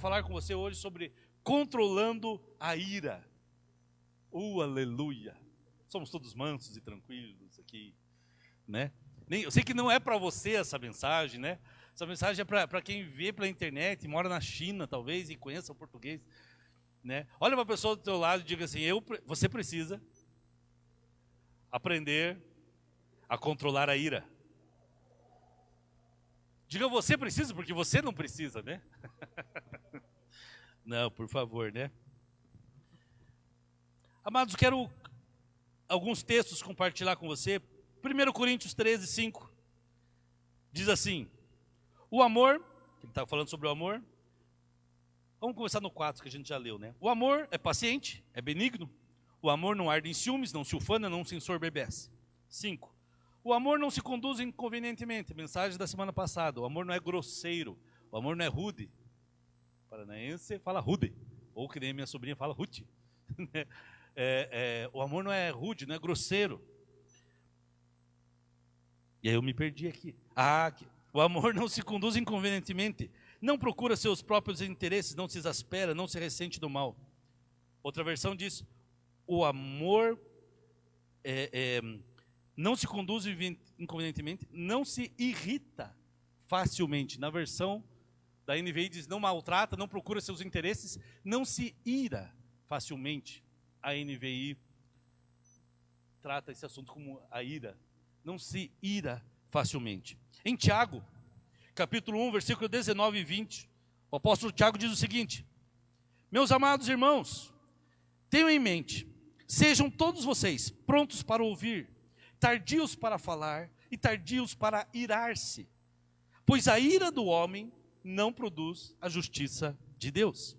falar com você hoje sobre controlando a ira. Aleluia! Somos todos mansos e tranquilos aqui, né? Eu sei que não é para você essa mensagem, né? Essa mensagem é para quem vê pela internet, mora na China talvez e conheça o português, né? Olha para a pessoa do teu lado e diga assim: você precisa aprender a controlar a ira. Diga você precisa, porque você não precisa, né? Não, por favor, né? Amados, quero alguns textos compartilhar com você. 1 Coríntios 13, 5. Diz assim: o amor, ele está falando sobre o amor. Vamos começar no 4, que a gente já leu, né? O amor é paciente, é benigno. O amor não arde em ciúmes, não se ufana, não se ensoberbece. 5. O amor não se conduz inconvenientemente. Mensagem da semana passada. O amor não é grosseiro. O amor não é rude. Paranaense fala rude. Ou que nem minha sobrinha fala rude. O amor não é rude, não é grosseiro. E aí eu me perdi aqui. O amor não se conduz inconvenientemente. Não procura seus próprios interesses, não se exaspera, não se ressente do mal. Outra versão diz: o amor não se conduz inconvenientemente, não se irrita facilmente. Na versão da NVI diz: não maltrata, não procura seus interesses, não se ira facilmente. A NVI trata esse assunto como a ira. Não se ira facilmente. Em Tiago, capítulo 1, versículo 19 e 20, o apóstolo Tiago diz o seguinte: meus amados irmãos, tenham em mente, sejam todos vocês prontos para ouvir, tardios para falar e tardios para irar-se, pois a ira do homem não produz a justiça de Deus.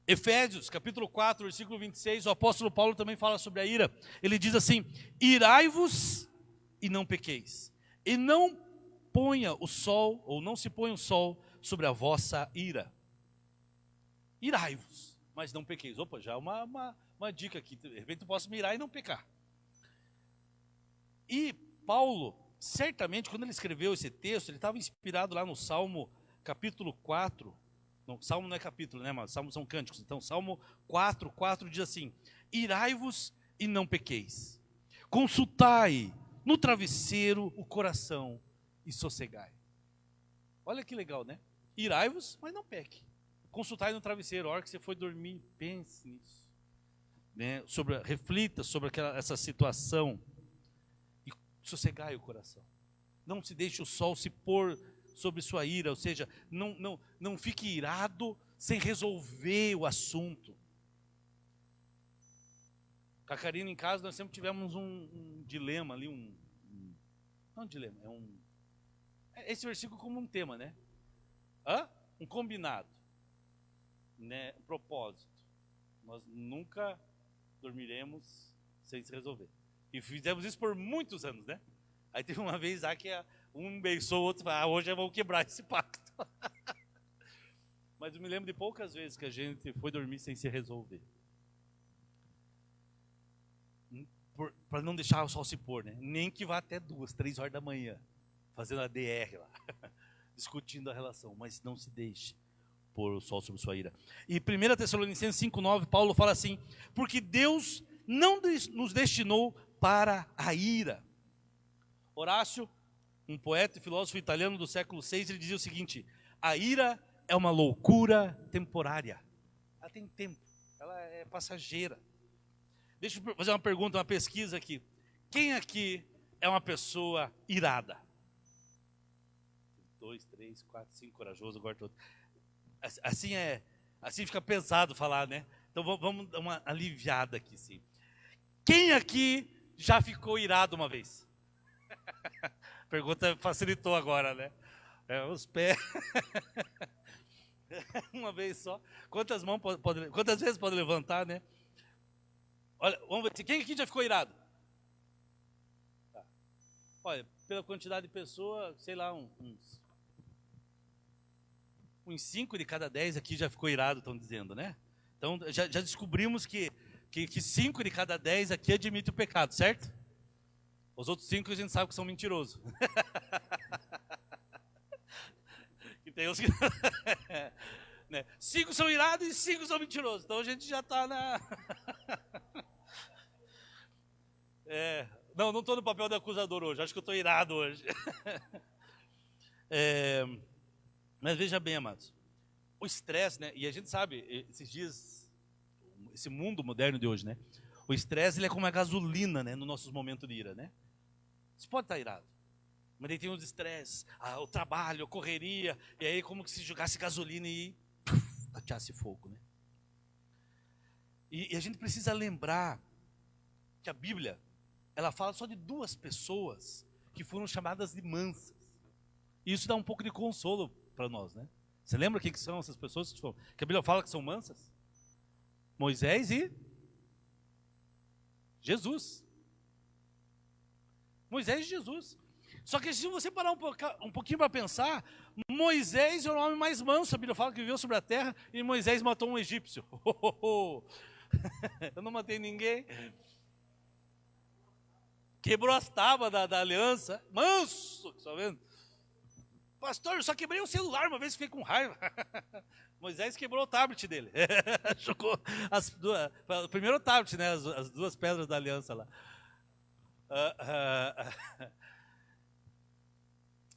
Efésios, capítulo 4, versículo 26, o apóstolo Paulo também fala sobre a ira. Ele diz assim: irai-vos e não pequeis, e não ponha o sol, ou não se ponha o sol sobre a vossa ira. Irai-vos, mas não pequeis. Opa, já é uma dica aqui, de repente eu posso me irar e não pecar. E Paulo, certamente, quando ele escreveu esse texto, ele estava inspirado lá no Salmo, capítulo 4, não, Salmo não é capítulo, né, mas Salmos são cânticos. Então, Salmo 4 diz assim: irai-vos e não pequeis, consultai no travesseiro o coração e sossegai. Olha que legal, né? Irai-vos, mas não peque. Consultai no travesseiro, a hora que você for dormir, pense nisso, né? Reflita sobre essa situação e sossegai o coração. Não se deixe o sol se pôr sobre sua ira, ou seja, não fique irado sem resolver o assunto. Com a Karina em casa, nós sempre tivemos um dilema ali, não um dilema, esse versículo como um tema, né? Um combinado, né? Um propósito. Nós nunca dormiremos sem se resolver. E fizemos isso por muitos anos, né? Aí teve uma vez lá que um beiçou o outro e falou: hoje vamos quebrar esse pacto. Mas eu me lembro de poucas vezes que a gente foi dormir sem se resolver. Para não deixar o sol se pôr, né? Nem que vá até 2, 3 horas da manhã, fazendo a DR lá, discutindo a relação, mas não se deixe pôr o sol sobre sua ira. E 1 Tessalonicenses 5,9, Paulo fala assim: porque Deus não nos destinou para a ira. Horácio, um poeta e filósofo italiano do século VI, ele dizia o seguinte: a ira é uma loucura temporária. Ela tem tempo, ela é passageira. Deixa eu fazer uma pergunta, uma pesquisa aqui. Quem aqui é uma pessoa irada? 2, 3, 4, 5, corajoso, agora todo. Assim fica pesado falar, né? Então vamos dar uma aliviada aqui, sim. Quem aqui já ficou irado uma vez? A pergunta facilitou agora, né? Os pés. Uma vez só. Quantas vezes pode levantar, né? Olha, vamos ver. Quem aqui já ficou irado? Tá. Olha, pela quantidade de pessoas, sei lá, uns 5 de cada 10 aqui já ficou irado, estão dizendo, né? Então, já descobrimos que 5 de cada 10 aqui admitem o pecado, certo? Os outros 5 a gente sabe que são mentirosos. tem os que... né? 5 são irados e 5 são mentirosos. Então a gente já está na... Não estou no papel de acusador hoje. Acho que eu estou irado hoje. Mas veja bem, amados. O estresse, né? E a gente sabe, esses dias, esse mundo moderno de hoje, né? O estresse, ele é como a gasolina, né? Nos nossos momentos de ira, né? Você pode estar irado, mas aí tem os estresses, o trabalho, a correria, e aí como que se jogasse gasolina e ateasse fogo, né? E a gente precisa lembrar que a Bíblia, ela fala só de 2 pessoas que foram chamadas de mansas. E isso dá um pouco de consolo para nós, né? Você lembra quem que são essas pessoas que a Bíblia fala que são mansas? Moisés e Jesus. Moisés e Jesus. Só que se você parar um pouquinho para pensar, Moisés é o homem mais manso, a Bíblia fala que viveu sobre a terra, e Moisés matou um egípcio. Eu não matei ninguém. Quebrou as tábuas da aliança. Manso, está vendo? Pastor, eu só quebrei o celular uma vez, fiquei com raiva. Moisés quebrou o tablet dele. Chocou o primeiro tablet, né? As 2 pedras da aliança lá.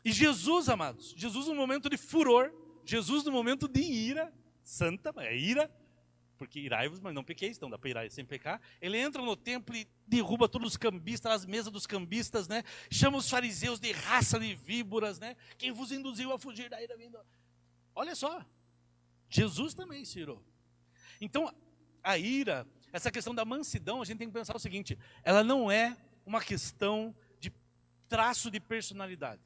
E Jesus, amados, Jesus no momento de furor, Jesus no momento de ira santa, é ira, porque irai-vos, mas não pequeis, então dá para irar sem pecar. Ele entra no templo e derruba todos os cambistas, as mesas dos cambistas, né? Chama os fariseus de raça de víboras, né? Quem vos induziu a fugir da ira vindo? Olha só, Jesus também se irou. Então, a ira, essa questão da mansidão, a gente tem que pensar o seguinte: ela não é uma questão de traço de personalidade.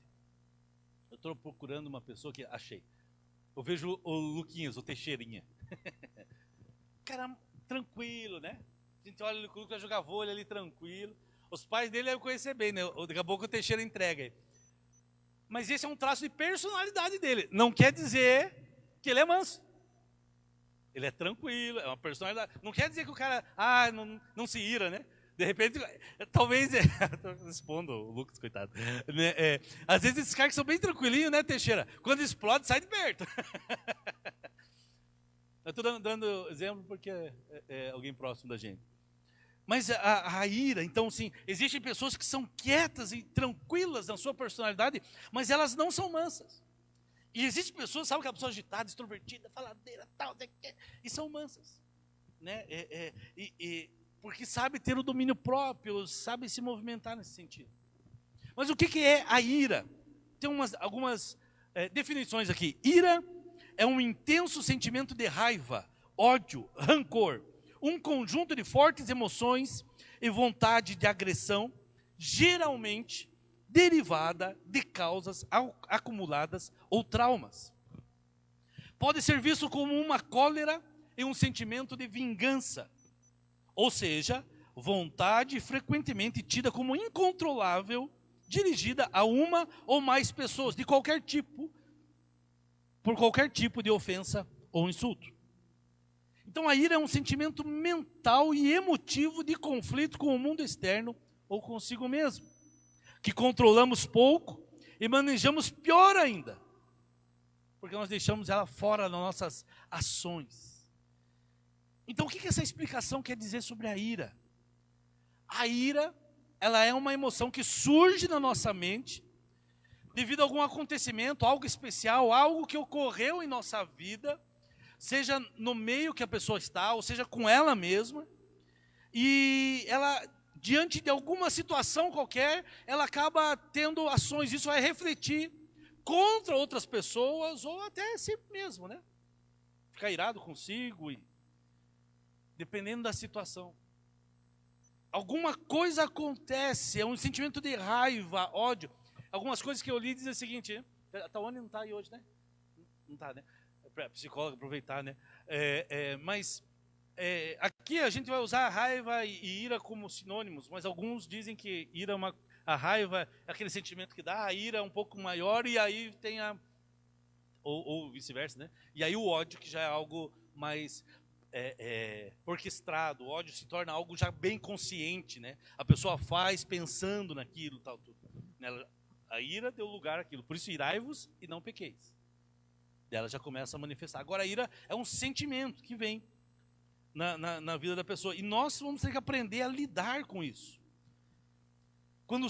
Eu estou procurando uma pessoa que achei. Eu vejo o Luquinhas, o Teixeirinha. Cara, tranquilo, né? A gente olha o Lucas vai jogar vôlei ali tranquilo. Os pais dele eu conhecer bem, né? Daqui a pouco o Teixeira entrega aí. Mas esse é um traço de personalidade dele. Não quer dizer que ele é manso. Ele é tranquilo, é uma personalidade. Não quer dizer que o cara, não se ira, né? De repente, talvez, estou respondo o Lucas, coitado. Às vezes esses caras que são bem tranquilinhos, né, Teixeira? Quando explode, sai de perto. Eu estou dando exemplo porque é alguém próximo da gente. Mas a ira, então, sim, existem pessoas que são quietas e tranquilas na sua personalidade, mas elas não são mansas. E existem pessoas, sabe, que a pessoa agitada, extrovertida, faladeira, tal, e são mansas, né? Porque sabe ter o domínio próprio, sabe se movimentar nesse sentido. Mas o que é a ira? Tem algumas definições aqui. Ira é um intenso sentimento de raiva, ódio, rancor, um conjunto de fortes emoções e vontade de agressão, geralmente derivada de causas acumuladas ou traumas. Pode ser visto como uma cólera e um sentimento de vingança, ou seja, vontade frequentemente tida como incontrolável, dirigida a uma ou mais pessoas, de qualquer tipo, por qualquer tipo de ofensa ou insulto. Então a ira é um sentimento mental e emotivo de conflito com o mundo externo ou consigo mesmo, que controlamos pouco e manejamos pior ainda, porque nós deixamos ela fora das nossas ações. Então o que essa explicação quer dizer sobre a ira? A ira, ela é uma emoção que surge na nossa mente devido a algum acontecimento, algo especial, algo que ocorreu em nossa vida, seja no meio que a pessoa está, ou seja com ela mesma, e ela, diante de alguma situação qualquer, ela acaba tendo ações, isso vai refletir contra outras pessoas, ou até si mesmo, né? Ficar irado consigo, e dependendo da situação. Alguma coisa acontece, é um sentimento de raiva, ódio. Algumas coisas que eu li dizem o seguinte, né? A Tawane não está aí hoje, né? Não está, né? Para psicólogo aproveitar, né? Aqui a gente vai usar raiva e ira como sinônimos, mas alguns dizem que ira a raiva é aquele sentimento que dá, a ira é um pouco maior, e aí tem ou vice-versa, né? E aí o ódio, que já é algo mais orquestrado, o ódio se torna algo já bem consciente, né? A pessoa faz pensando naquilo, tal, tudo. A ira deu lugar àquilo, por isso irai-vos e não pequeis. Daí ela já começa a manifestar. Agora a ira é um sentimento que vem na vida da pessoa. E nós vamos ter que aprender a lidar com isso.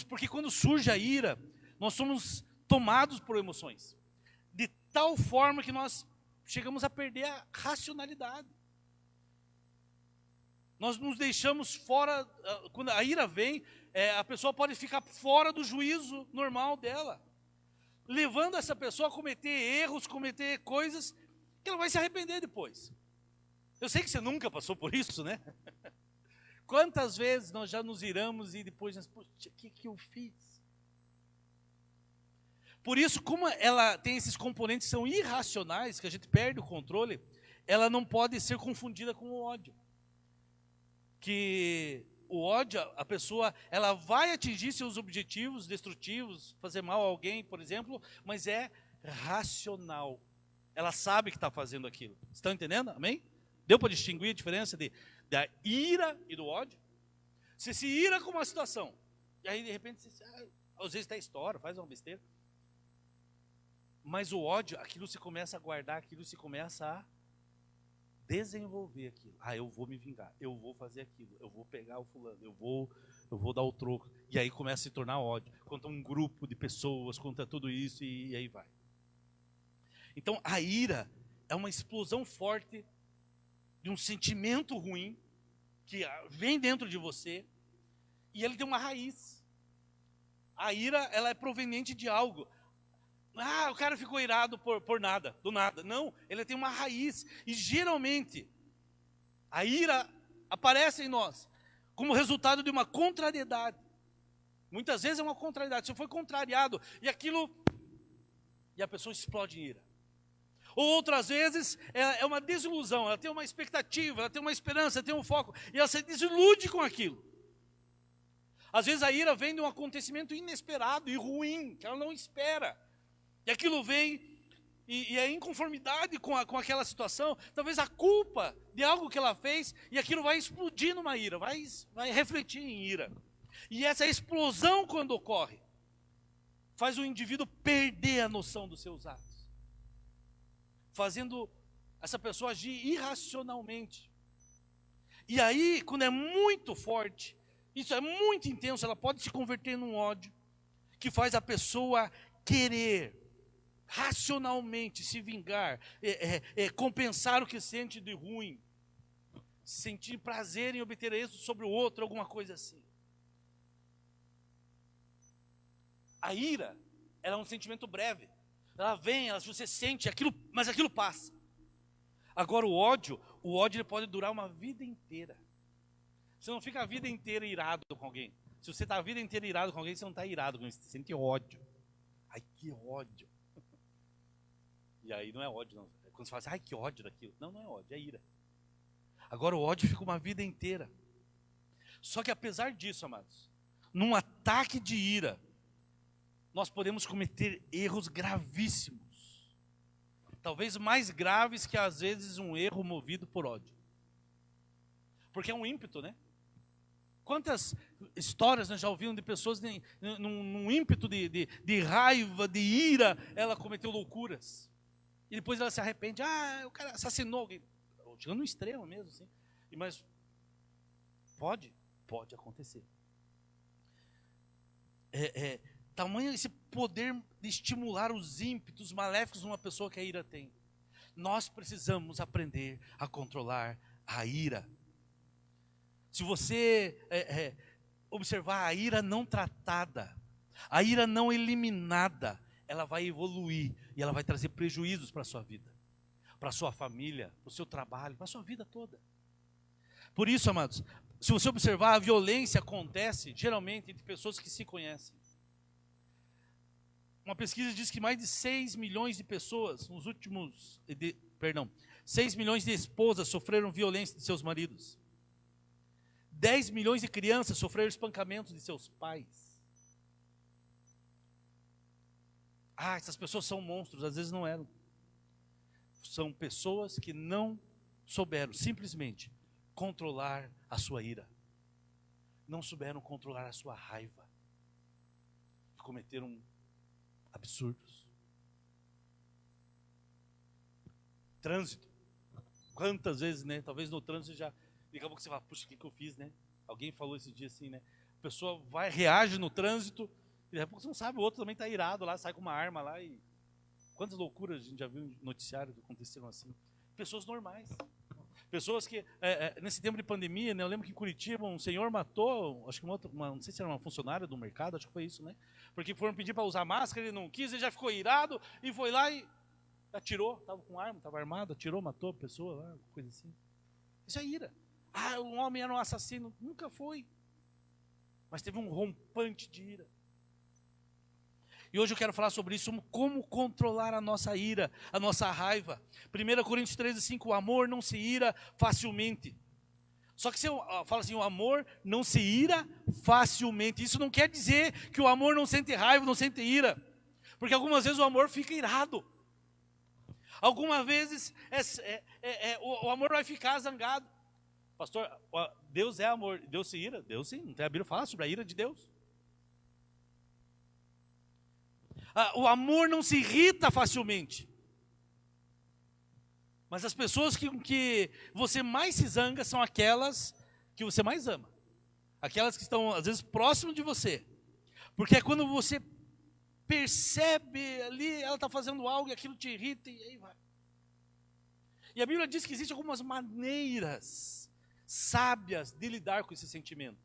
Porque quando surge a ira, nós somos tomados por emoções. De tal forma que nós chegamos a perder a racionalidade. Nós nos deixamos fora, quando a ira vem, a pessoa pode ficar fora do juízo normal dela, levando essa pessoa a cometer erros, cometer coisas que ela vai se arrepender depois. Eu sei que você nunca passou por isso, né? Quantas vezes nós já nos iramos e depois nós, poxa, o que eu fiz? Por isso, como ela tem esses componentes que são irracionais, que a gente perde o controle, ela não pode ser confundida com o ódio. Que o ódio, a pessoa, ela vai atingir seus objetivos destrutivos, fazer mal a alguém, por exemplo, mas é racional. Ela sabe que está fazendo aquilo. Estão entendendo? Amém? Deu para distinguir a diferença da ira e do ódio? Você se ira com uma situação, e aí de repente, às vezes está história, faz uma besteira. Mas o ódio, aquilo se começa a guardar, aquilo se começa a desenvolver aquilo. Eu vou me vingar, eu vou fazer aquilo, eu vou pegar o fulano, eu vou dar o troco. E aí começa a se tornar ódio, contra um grupo de pessoas, contra tudo isso, e aí vai. Então a ira é uma explosão forte de um sentimento ruim, que vem dentro de você, e ele tem uma raiz. A ira, ela é proveniente de algo. O cara ficou irado por nada, do nada. Não, ele tem uma raiz. E geralmente, a ira aparece em nós como resultado de uma contrariedade. Muitas vezes é uma contrariedade. Você foi contrariado e a pessoa explode em ira. Ou outras vezes é uma desilusão. Ela tem uma expectativa, ela tem uma esperança, ela tem um foco. E ela se desilude com aquilo. Às vezes a ira vem de um acontecimento inesperado e ruim, que ela não espera. E aquilo vem, e é inconformidade com aquela situação, talvez a culpa de algo que ela fez, e aquilo vai explodir numa ira, vai refletir em ira. E essa explosão, quando ocorre, faz o indivíduo perder a noção dos seus atos, fazendo essa pessoa agir irracionalmente. E aí, quando é muito forte, isso é muito intenso, ela pode se converter num ódio, que faz a pessoa querer racionalmente se vingar, compensar o que sente de ruim, sentir prazer em obter êxito sobre o outro, alguma coisa assim. A ira, ela é um sentimento breve. Ela vem, você sente aquilo, mas aquilo passa. Agora o ódio ele pode durar uma vida inteira. Você não fica a vida inteira irado com alguém. Se você está a vida inteira irado com alguém, você não está irado com isso, você sente ódio. Ai, que ódio. E aí não é ódio, não. É quando você fala assim, ai, que ódio daquilo. Não é ódio, é ira. Agora o ódio fica uma vida inteira. Só que apesar disso, amados, num ataque de ira, nós podemos cometer erros gravíssimos. Talvez mais graves que às vezes um erro movido por ódio. Porque é um ímpeto, né? Quantas histórias nós já ouvimos de pessoas num ímpeto de raiva, de ira, ela cometeu loucuras. E depois ela se arrepende. O cara assassinou alguém. Chegando no extremo mesmo, assim. Mas pode acontecer. Tamanho esse poder de estimular os ímpetos maléficos numa pessoa que a ira tem. Nós precisamos aprender a controlar a ira. Se você observar a ira não tratada, a ira não eliminada, ela vai evoluir e ela vai trazer prejuízos para a sua vida, para a sua família, para o seu trabalho, para a sua vida toda. Por isso, amados, se você observar, a violência acontece geralmente entre pessoas que se conhecem. Uma pesquisa diz que mais de 6 milhões de pessoas, 6 milhões de esposas sofreram violência de seus maridos. 10 milhões de crianças sofreram espancamentos de seus pais. Essas pessoas são monstros, às vezes não eram. São pessoas que não souberam simplesmente controlar a sua ira. Não souberam controlar a sua raiva. Cometeram absurdos. Trânsito. Quantas vezes, né? Talvez no trânsito já... Daqui a pouco você fala, puxa, o que eu fiz, né? Alguém falou esse dia assim, né? A pessoa reage no trânsito, e daqui a pouco você não sabe, o outro também está irado lá, sai com uma arma lá e... Quantas loucuras a gente já viu em noticiário que aconteceram assim. Pessoas normais. Pessoas que, nesse tempo de pandemia, né, eu lembro que em Curitiba um senhor matou, acho que não sei se era uma funcionária do mercado, acho que foi isso, né? Porque foram pedir para usar máscara, ele não quis, ele já ficou irado e foi lá e atirou, estava com arma, estava armado, atirou, matou a pessoa lá, coisa assim. Isso é ira. Ah, um homem era um assassino. Nunca foi. Mas teve um rompante de ira. E hoje eu quero falar sobre isso, como controlar a nossa ira, a nossa raiva. 1 Coríntios 13:5, o amor não se ira facilmente. Só que se eu falo assim, o amor não se ira facilmente. Isso não quer dizer que o amor não sente raiva, não sente ira. Porque algumas vezes o amor fica irado. Algumas vezes o amor vai ficar zangado. Pastor, Deus é amor, Deus se ira? Deus sim, não tem a Bíblia falar sobre a ira de Deus. O amor não se irrita facilmente. Mas as pessoas que você mais se zanga são aquelas que você mais ama. Aquelas que estão, às vezes, próximas de você. Porque é quando você percebe ali, ela está fazendo algo e aquilo te irrita e aí vai. E a Bíblia diz que existem algumas maneiras sábias de lidar com esse sentimento.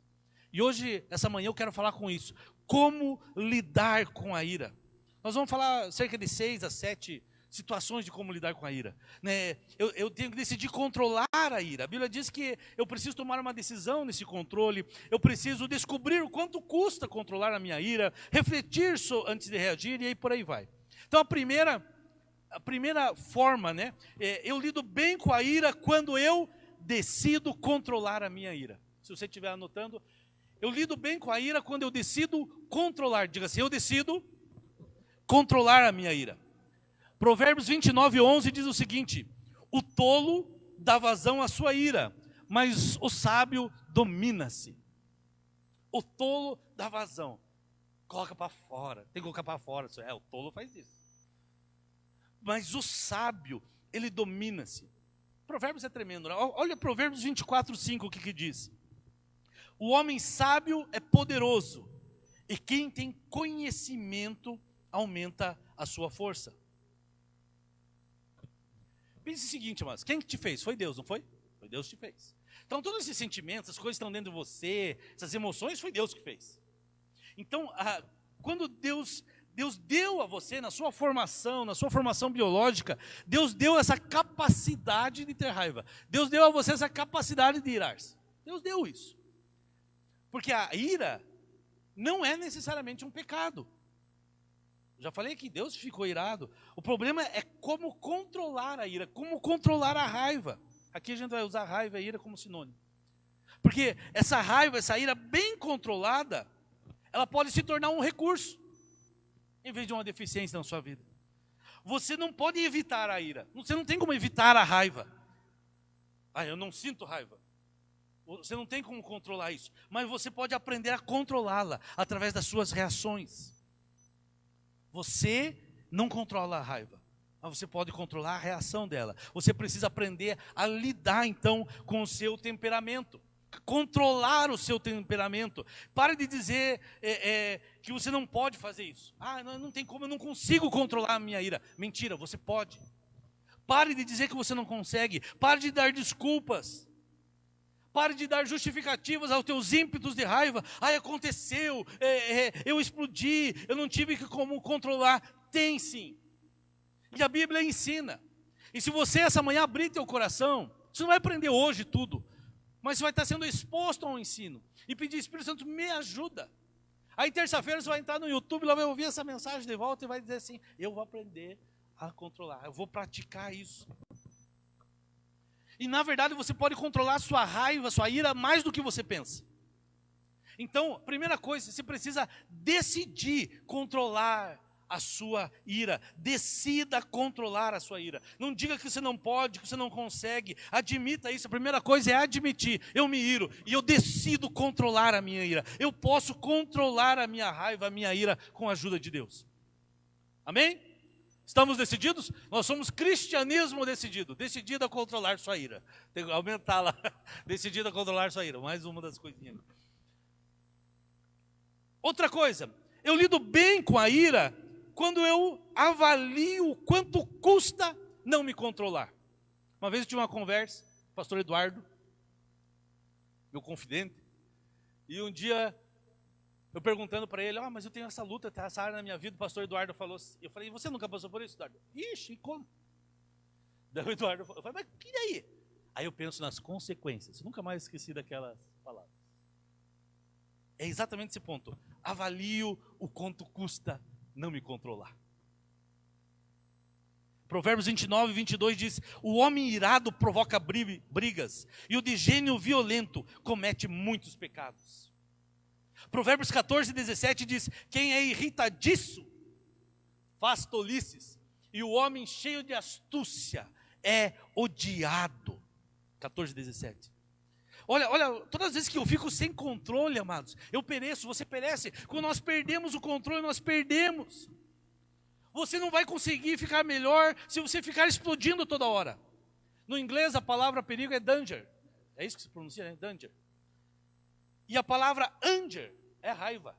E hoje, essa manhã, eu quero falar com isso. Como lidar com a ira. Nós vamos falar cerca de 6 a 7 situações de como lidar com a ira. Né? Eu tenho que decidir controlar a ira. A Bíblia diz que eu preciso tomar uma decisão nesse controle. Eu preciso descobrir o quanto custa controlar a minha ira. Refletir antes de reagir e aí por aí vai. Então a primeira forma, né? Eu lido bem com a ira quando eu decido controlar a minha ira. Se você estiver anotando, eu lido bem com a ira quando eu decido controlar. Diga assim, eu decido controlar a minha ira. Provérbios 29:11 diz o seguinte: o tolo dá vazão à sua ira, mas o sábio domina-se. O tolo dá vazão, coloca para fora, tem que colocar para fora. O tolo faz isso. Mas o sábio, ele domina-se. Provérbios é tremendo, né? Olha Provérbios 24:5, o que diz? O homem sábio é poderoso, e quem tem conhecimento aumenta a sua força. Pense o seguinte, amados, quem que te fez? Foi Deus, não foi? Foi Deus que te fez. Então todos esses sentimentos, essas coisas que estão dentro de você, essas emoções, foi Deus que fez. Então, quando Deus deu a você, na sua formação biológica, Deus deu essa capacidade de ter raiva. Deus deu a você essa capacidade de irar-se. Deus deu isso. Porque a ira não é necessariamente um pecado. Já falei que Deus ficou irado. O problema é como controlar a ira, como controlar a raiva. Aqui a gente vai usar raiva e ira como sinônimo. Porque essa raiva, essa ira bem controlada, ela pode se tornar um recurso, em vez de uma deficiência na sua vida. Você não pode evitar a ira. Você não tem como evitar a raiva. Eu não sinto raiva. Você não tem como controlar isso. Mas você pode aprender a controlá-la através das suas reações. Você não controla a raiva, mas você pode controlar a reação dela. Você precisa aprender a lidar então com o seu temperamento, controlar o seu temperamento. Pare de dizer que você não pode fazer isso. Não tem como, eu não consigo controlar a minha ira. Mentira, você pode. Pare de dizer que você não consegue. Pare de dar desculpas. Pare de dar justificativas aos teus ímpetos de raiva. Aconteceu, eu explodi, eu não tive como controlar. Tem sim. E a Bíblia ensina. E se você essa manhã abrir teu coração, você não vai aprender hoje tudo, mas você vai estar sendo exposto ao ensino. E pedir, Espírito Santo, me ajuda. Aí terça-feira você vai entrar no YouTube, lá vai ouvir essa mensagem de volta e vai dizer assim, eu vou aprender a controlar, eu vou praticar isso. E na verdade você pode controlar a sua raiva, a sua ira mais do que você pensa. Então, primeira coisa, você precisa decidir controlar a sua ira. Decida controlar a sua ira. Não diga que você não pode, que você não consegue. Admita isso. A primeira coisa é admitir. Eu me iro e eu decido controlar a minha ira. Eu posso controlar a minha raiva, a minha ira com a ajuda de Deus. Amém? Estamos decididos? Nós somos cristianismo decidido. Decidido a controlar sua ira. Tem que aumentar lá. Decidido a controlar sua ira. Mais uma das coisinhas. Outra coisa. Eu lido bem com a ira quando eu avalio quanto custa não me controlar. Uma vez eu tive uma conversa com o pastor Eduardo, meu confidente, e um dia eu perguntando para ele, mas eu tenho essa luta, essa área na minha vida, o pastor Eduardo falou, eu falei, você nunca passou por isso, Eduardo? Ixi, como? Daí o Eduardo falou, mas e daí? Aí eu penso nas consequências, nunca mais esqueci daquelas palavras. É exatamente esse ponto, avalio o quanto custa não me controlar. Provérbios 29, 22 diz, o homem irado provoca brigas, e o de gênio violento comete muitos pecados. Provérbios 14, 17 diz, quem é irritadiço faz tolices, e o homem cheio de astúcia é odiado. 14, 17. Olha, todas as vezes que eu fico sem controle, amados, eu pereço, você perece. Quando nós perdemos o controle, nós perdemos. Você não vai conseguir ficar melhor se você ficar explodindo toda hora. No inglês, a palavra perigo é danger. É isso que se pronuncia, né? Danger. E a palavra anger é raiva.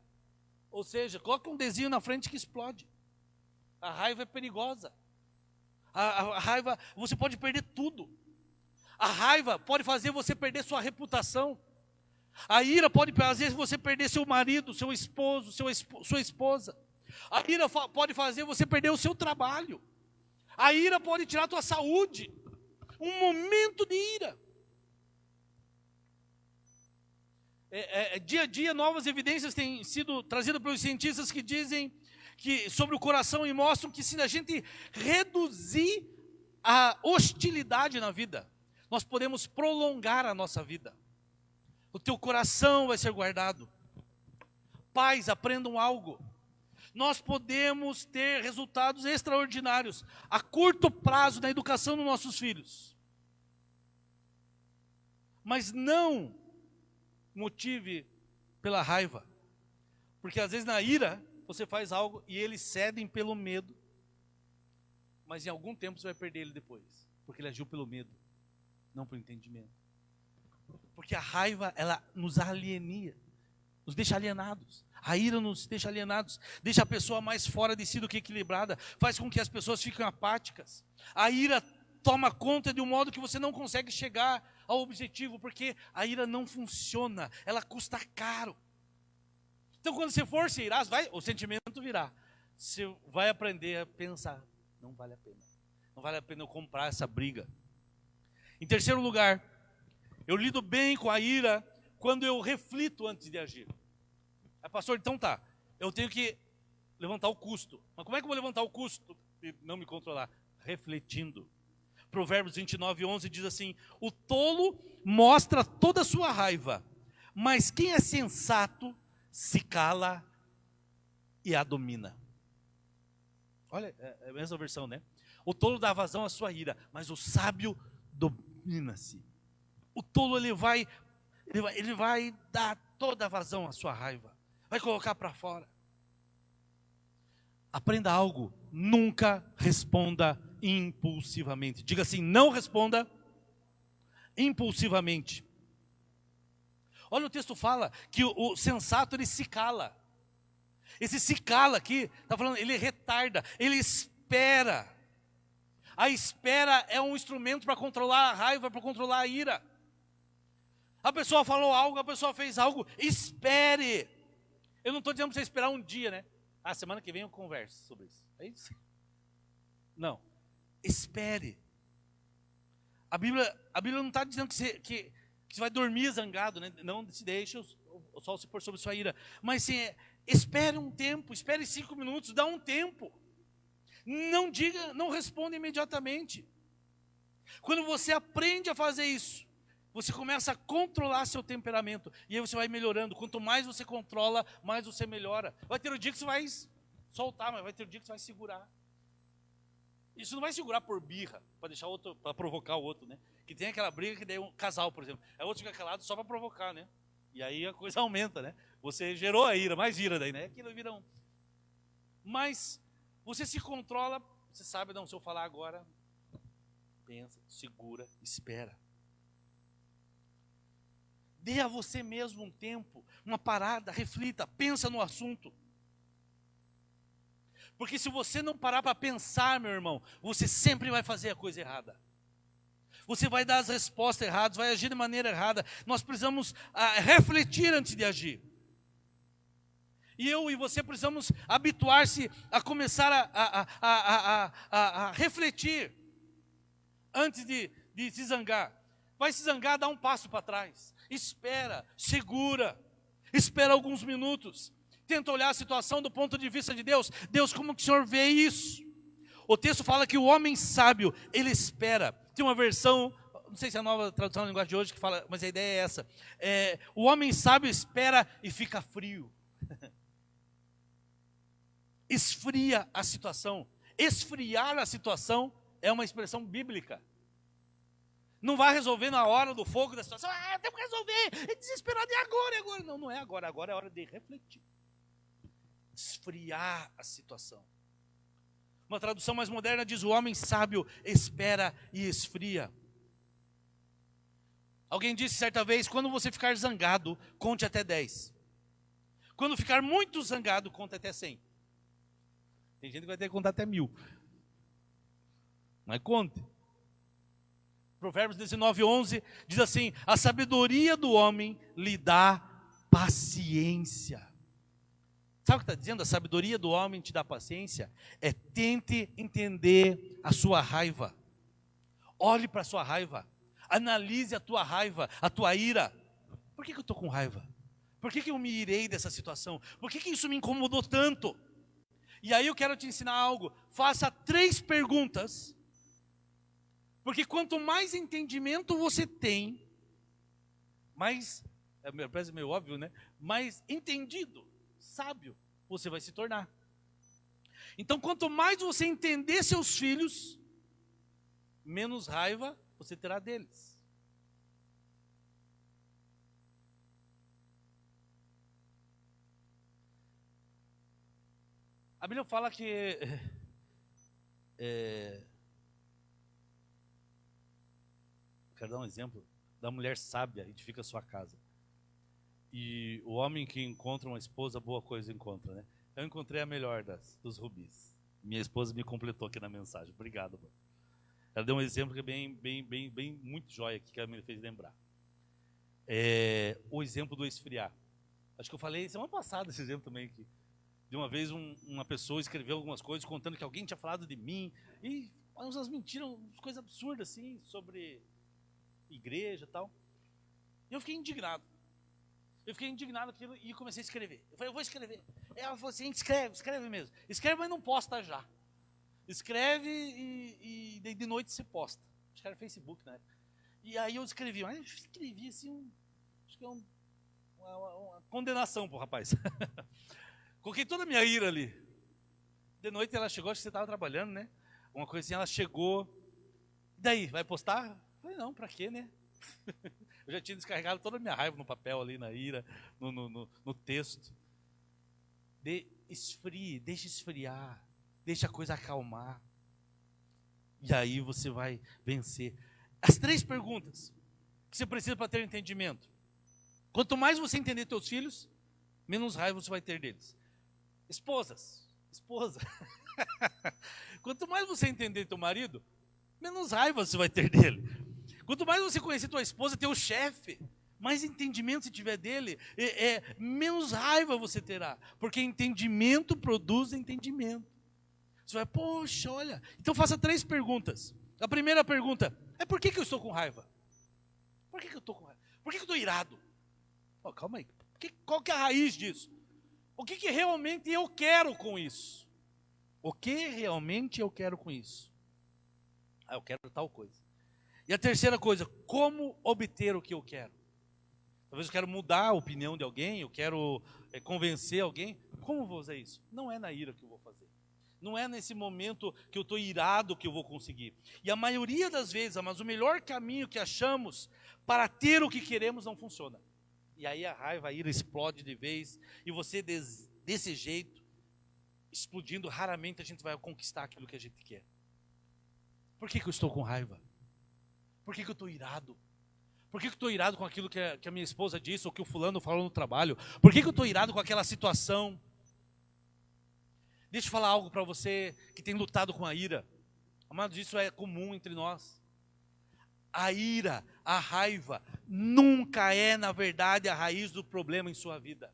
Ou seja, coloca um desenho na frente que explode. A raiva é perigosa. A raiva, você pode perder tudo. A raiva pode fazer você perder sua reputação. A ira pode fazer você perder seu marido, seu esposo, sua esposa. A ira pode fazer você perder o seu trabalho. A ira pode tirar a tua saúde. Um momento de ira. Dia a dia, novas evidências têm sido trazidas pelos cientistas que dizem que, sobre o coração e mostram que se a gente reduzir a hostilidade na vida, nós podemos prolongar a nossa vida. O teu coração vai ser guardado. Pais, aprendam algo. Nós podemos ter resultados extraordinários a curto prazo na educação dos nossos filhos. Mas não motive pela raiva. Porque às vezes na ira você faz algo e eles cedem pelo medo. Mas em algum tempo você vai perder ele depois. Porque ele agiu pelo medo, não pelo entendimento. Porque a raiva, ela nos alienia, nos deixa alienados. A ira nos deixa alienados, deixa a pessoa mais fora de si do que equilibrada, faz com que as pessoas fiquem apáticas. A ira toma conta de um modo que você não consegue chegar ao objetivo, porque a ira não funciona, ela custa caro. Então quando você for se irar, o sentimento virá. Você vai aprender a pensar, não vale a pena. Não vale a pena eu comprar essa briga. Em terceiro lugar, eu lido bem com a ira quando eu reflito antes de agir. Pastor, então tá, eu tenho que levantar o custo. Mas como é que eu vou levantar o custo de não me controlar? Refletindo. Provérbios 29, 11 diz assim, o tolo mostra toda a sua raiva, mas quem é sensato se cala e a domina. Olha, é a mesma versão, né? O tolo dá vazão à sua ira, mas o sábio domina-se. O tolo ele vai dar toda a vazão à sua raiva. Vai colocar para fora. Aprenda algo. Nunca responda impulsivamente. Diga assim, não responda impulsivamente. Olha, o texto fala que o sensato ele se cala. Esse se cala aqui, está falando, ele retarda, ele espera. A espera é um instrumento para controlar a raiva, para controlar a ira. A pessoa falou algo, a pessoa fez algo, espere. Eu não estou dizendo para você esperar um dia, né? Semana que vem eu converso sobre isso. É isso? Não. Espere. A Bíblia não está dizendo que você vai dormir zangado, né? Não se deixe o sol se pôr sobre sua ira. Mas sim, espere um tempo, espere 5 minutos, dá um tempo. Não diga, não responda imediatamente. Quando você aprende a fazer isso, você começa a controlar seu temperamento. E aí você vai melhorando. Quanto mais você controla, mais você melhora. Vai ter um dia que você vai soltar, mas vai ter um dia que você vai segurar. Isso não vai segurar por birra, para deixar outro, para provocar o outro, né? Que tem aquela briga que daí um casal, por exemplo. Aí o outro fica calado só para provocar, né? E aí a coisa aumenta, né? Você gerou a ira, mais ira daí, né? Aquilo vira um... Mas você se controla Você sabe, não, se eu falar agora, pensa, segura, espera. Dê a você mesmo um tempo, uma parada, reflita, pensa no assunto. Porque se você não parar para pensar, meu irmão, você sempre vai fazer a coisa errada. Você vai dar as respostas erradas, vai agir de maneira errada. Nós precisamos refletir antes de agir. E eu e você precisamos habituar-se a começar a refletir antes de se zangar. Vai se zangar, dá um passo para trás. Espera, segura, espera alguns minutos. Tenta olhar a situação do ponto de vista de Deus. Deus, como que o Senhor vê isso? O texto fala que o homem sábio, ele espera. Tem uma versão, não sei se é a nova tradução da linguagem de hoje que fala, mas a ideia é essa. O homem sábio espera e fica frio. Esfria a situação. Esfriar a situação é uma expressão bíblica. Não vai resolver na hora do fogo da situação. Temos que resolver. É desesperado, é agora, é agora. Não, não é agora. Agora é hora de refletir. Esfriar a situação. Uma tradução mais moderna diz: o homem sábio espera e esfria. Alguém disse certa vez: quando você ficar zangado, conte até 10. Quando ficar muito zangado, conte até 100. Tem gente que vai ter que contar até 1000. Mas conte. Provérbios 19:11 diz assim: a sabedoria do homem lhe dá paciência. Sabe o que está dizendo? A sabedoria do homem te dá paciência. Tente entender a sua raiva. Olhe para a sua raiva. Analise a tua raiva, a tua ira. Por que eu estou com raiva? Por que eu me irei dessa situação? Por que isso me incomodou tanto? E aí eu quero te ensinar algo. Faça 3 perguntas. Porque quanto mais entendimento você tem, mais, parece meio óbvio, né? Mais entendido, sábio, você vai se tornar. Então, quanto mais você entender seus filhos, menos raiva você terá deles. A Bíblia fala que quero dar um exemplo da mulher sábia, edifica a sua casa. E o homem que encontra uma esposa, boa coisa encontra, né? Eu encontrei a melhor dos rubis. Minha esposa me completou aqui na mensagem. Obrigado, mano. Ela deu um exemplo que é bem muito jóia aqui, que ela me fez lembrar. O exemplo do esfriar. Acho que eu falei semana passada esse exemplo também aqui. De uma vez uma pessoa escreveu algumas coisas contando que alguém tinha falado de mim. E umas mentiras, umas coisas absurdas assim, sobre igreja e tal. E eu fiquei indignado. Eu fiquei indignado aquilo e comecei a escrever. Eu falei, eu vou escrever. Ela falou assim: escreve mesmo. Escreve, mas não posta já. Escreve e de noite você posta. Acho que era Facebook, né? E aí eu escrevi, mas eu escrevi assim, acho que é uma condenação pro rapaz. Coloquei toda a minha ira ali. De noite ela chegou, acho que você estava trabalhando, né? Uma coisa assim, ela chegou. E daí, vai postar? Eu falei, não, pra quê, né? Eu já tinha descarregado toda a minha raiva no papel ali, na ira, no texto. Esfrie, deixa esfriar, deixa a coisa acalmar. E aí você vai vencer. As 3 perguntas que você precisa para ter entendimento. Quanto mais você entender teus filhos, menos raiva você vai ter deles. Esposa. Quanto mais você entender teu marido, menos raiva você vai ter dele. Quanto mais você conhecer tua esposa, teu chefe, mais entendimento se tiver dele, menos raiva você terá. Porque entendimento produz entendimento. Você vai, poxa, olha. Então faça 3 perguntas. A primeira pergunta é: por que eu estou com raiva? Por que eu estou com raiva? Por que eu estou irado? Oh, calma aí. Qual que é a raiz disso? O que realmente eu quero com isso? O que realmente eu quero com isso? Eu quero tal coisa. E a terceira coisa, como obter o que eu quero? Talvez eu quero mudar a opinião de alguém, eu quero convencer alguém. Como eu vou fazer isso? Não é na ira que eu vou fazer. Não é nesse momento que eu estou irado que eu vou conseguir. E a maioria das vezes, mas o melhor caminho que achamos para ter o que queremos não funciona. E aí a raiva, a ira explode de vez. E você desse jeito explodindo, raramente a gente vai conquistar aquilo que a gente quer. Por que eu estou com raiva? Por que eu estou irado? Por que eu estou irado com aquilo que a minha esposa disse, ou que o fulano falou no trabalho? Por que eu estou irado com aquela situação? Deixa eu falar algo para você que tem lutado com a ira. Amados, isso é comum entre nós. A ira, a raiva, nunca é, na verdade, a raiz do problema em sua vida.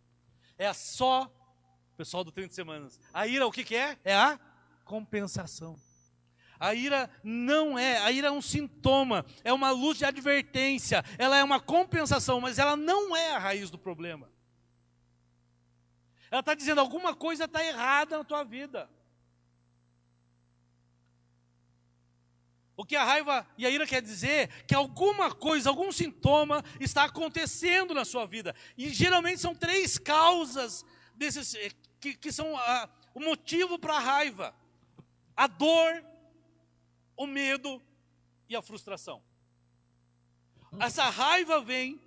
É só, pessoal do 30 semanas, a ira o que é? É a compensação. A ira é um sintoma, é uma luz de advertência, ela é uma compensação, mas ela não é a raiz do problema. Ela está dizendo, alguma coisa está errada na tua vida. O que a raiva e a ira quer dizer que alguma coisa, algum sintoma está acontecendo na sua vida. E geralmente são 3 causas desses, que são o motivo para a raiva. A dor, o medo e a frustração. Essa raiva vem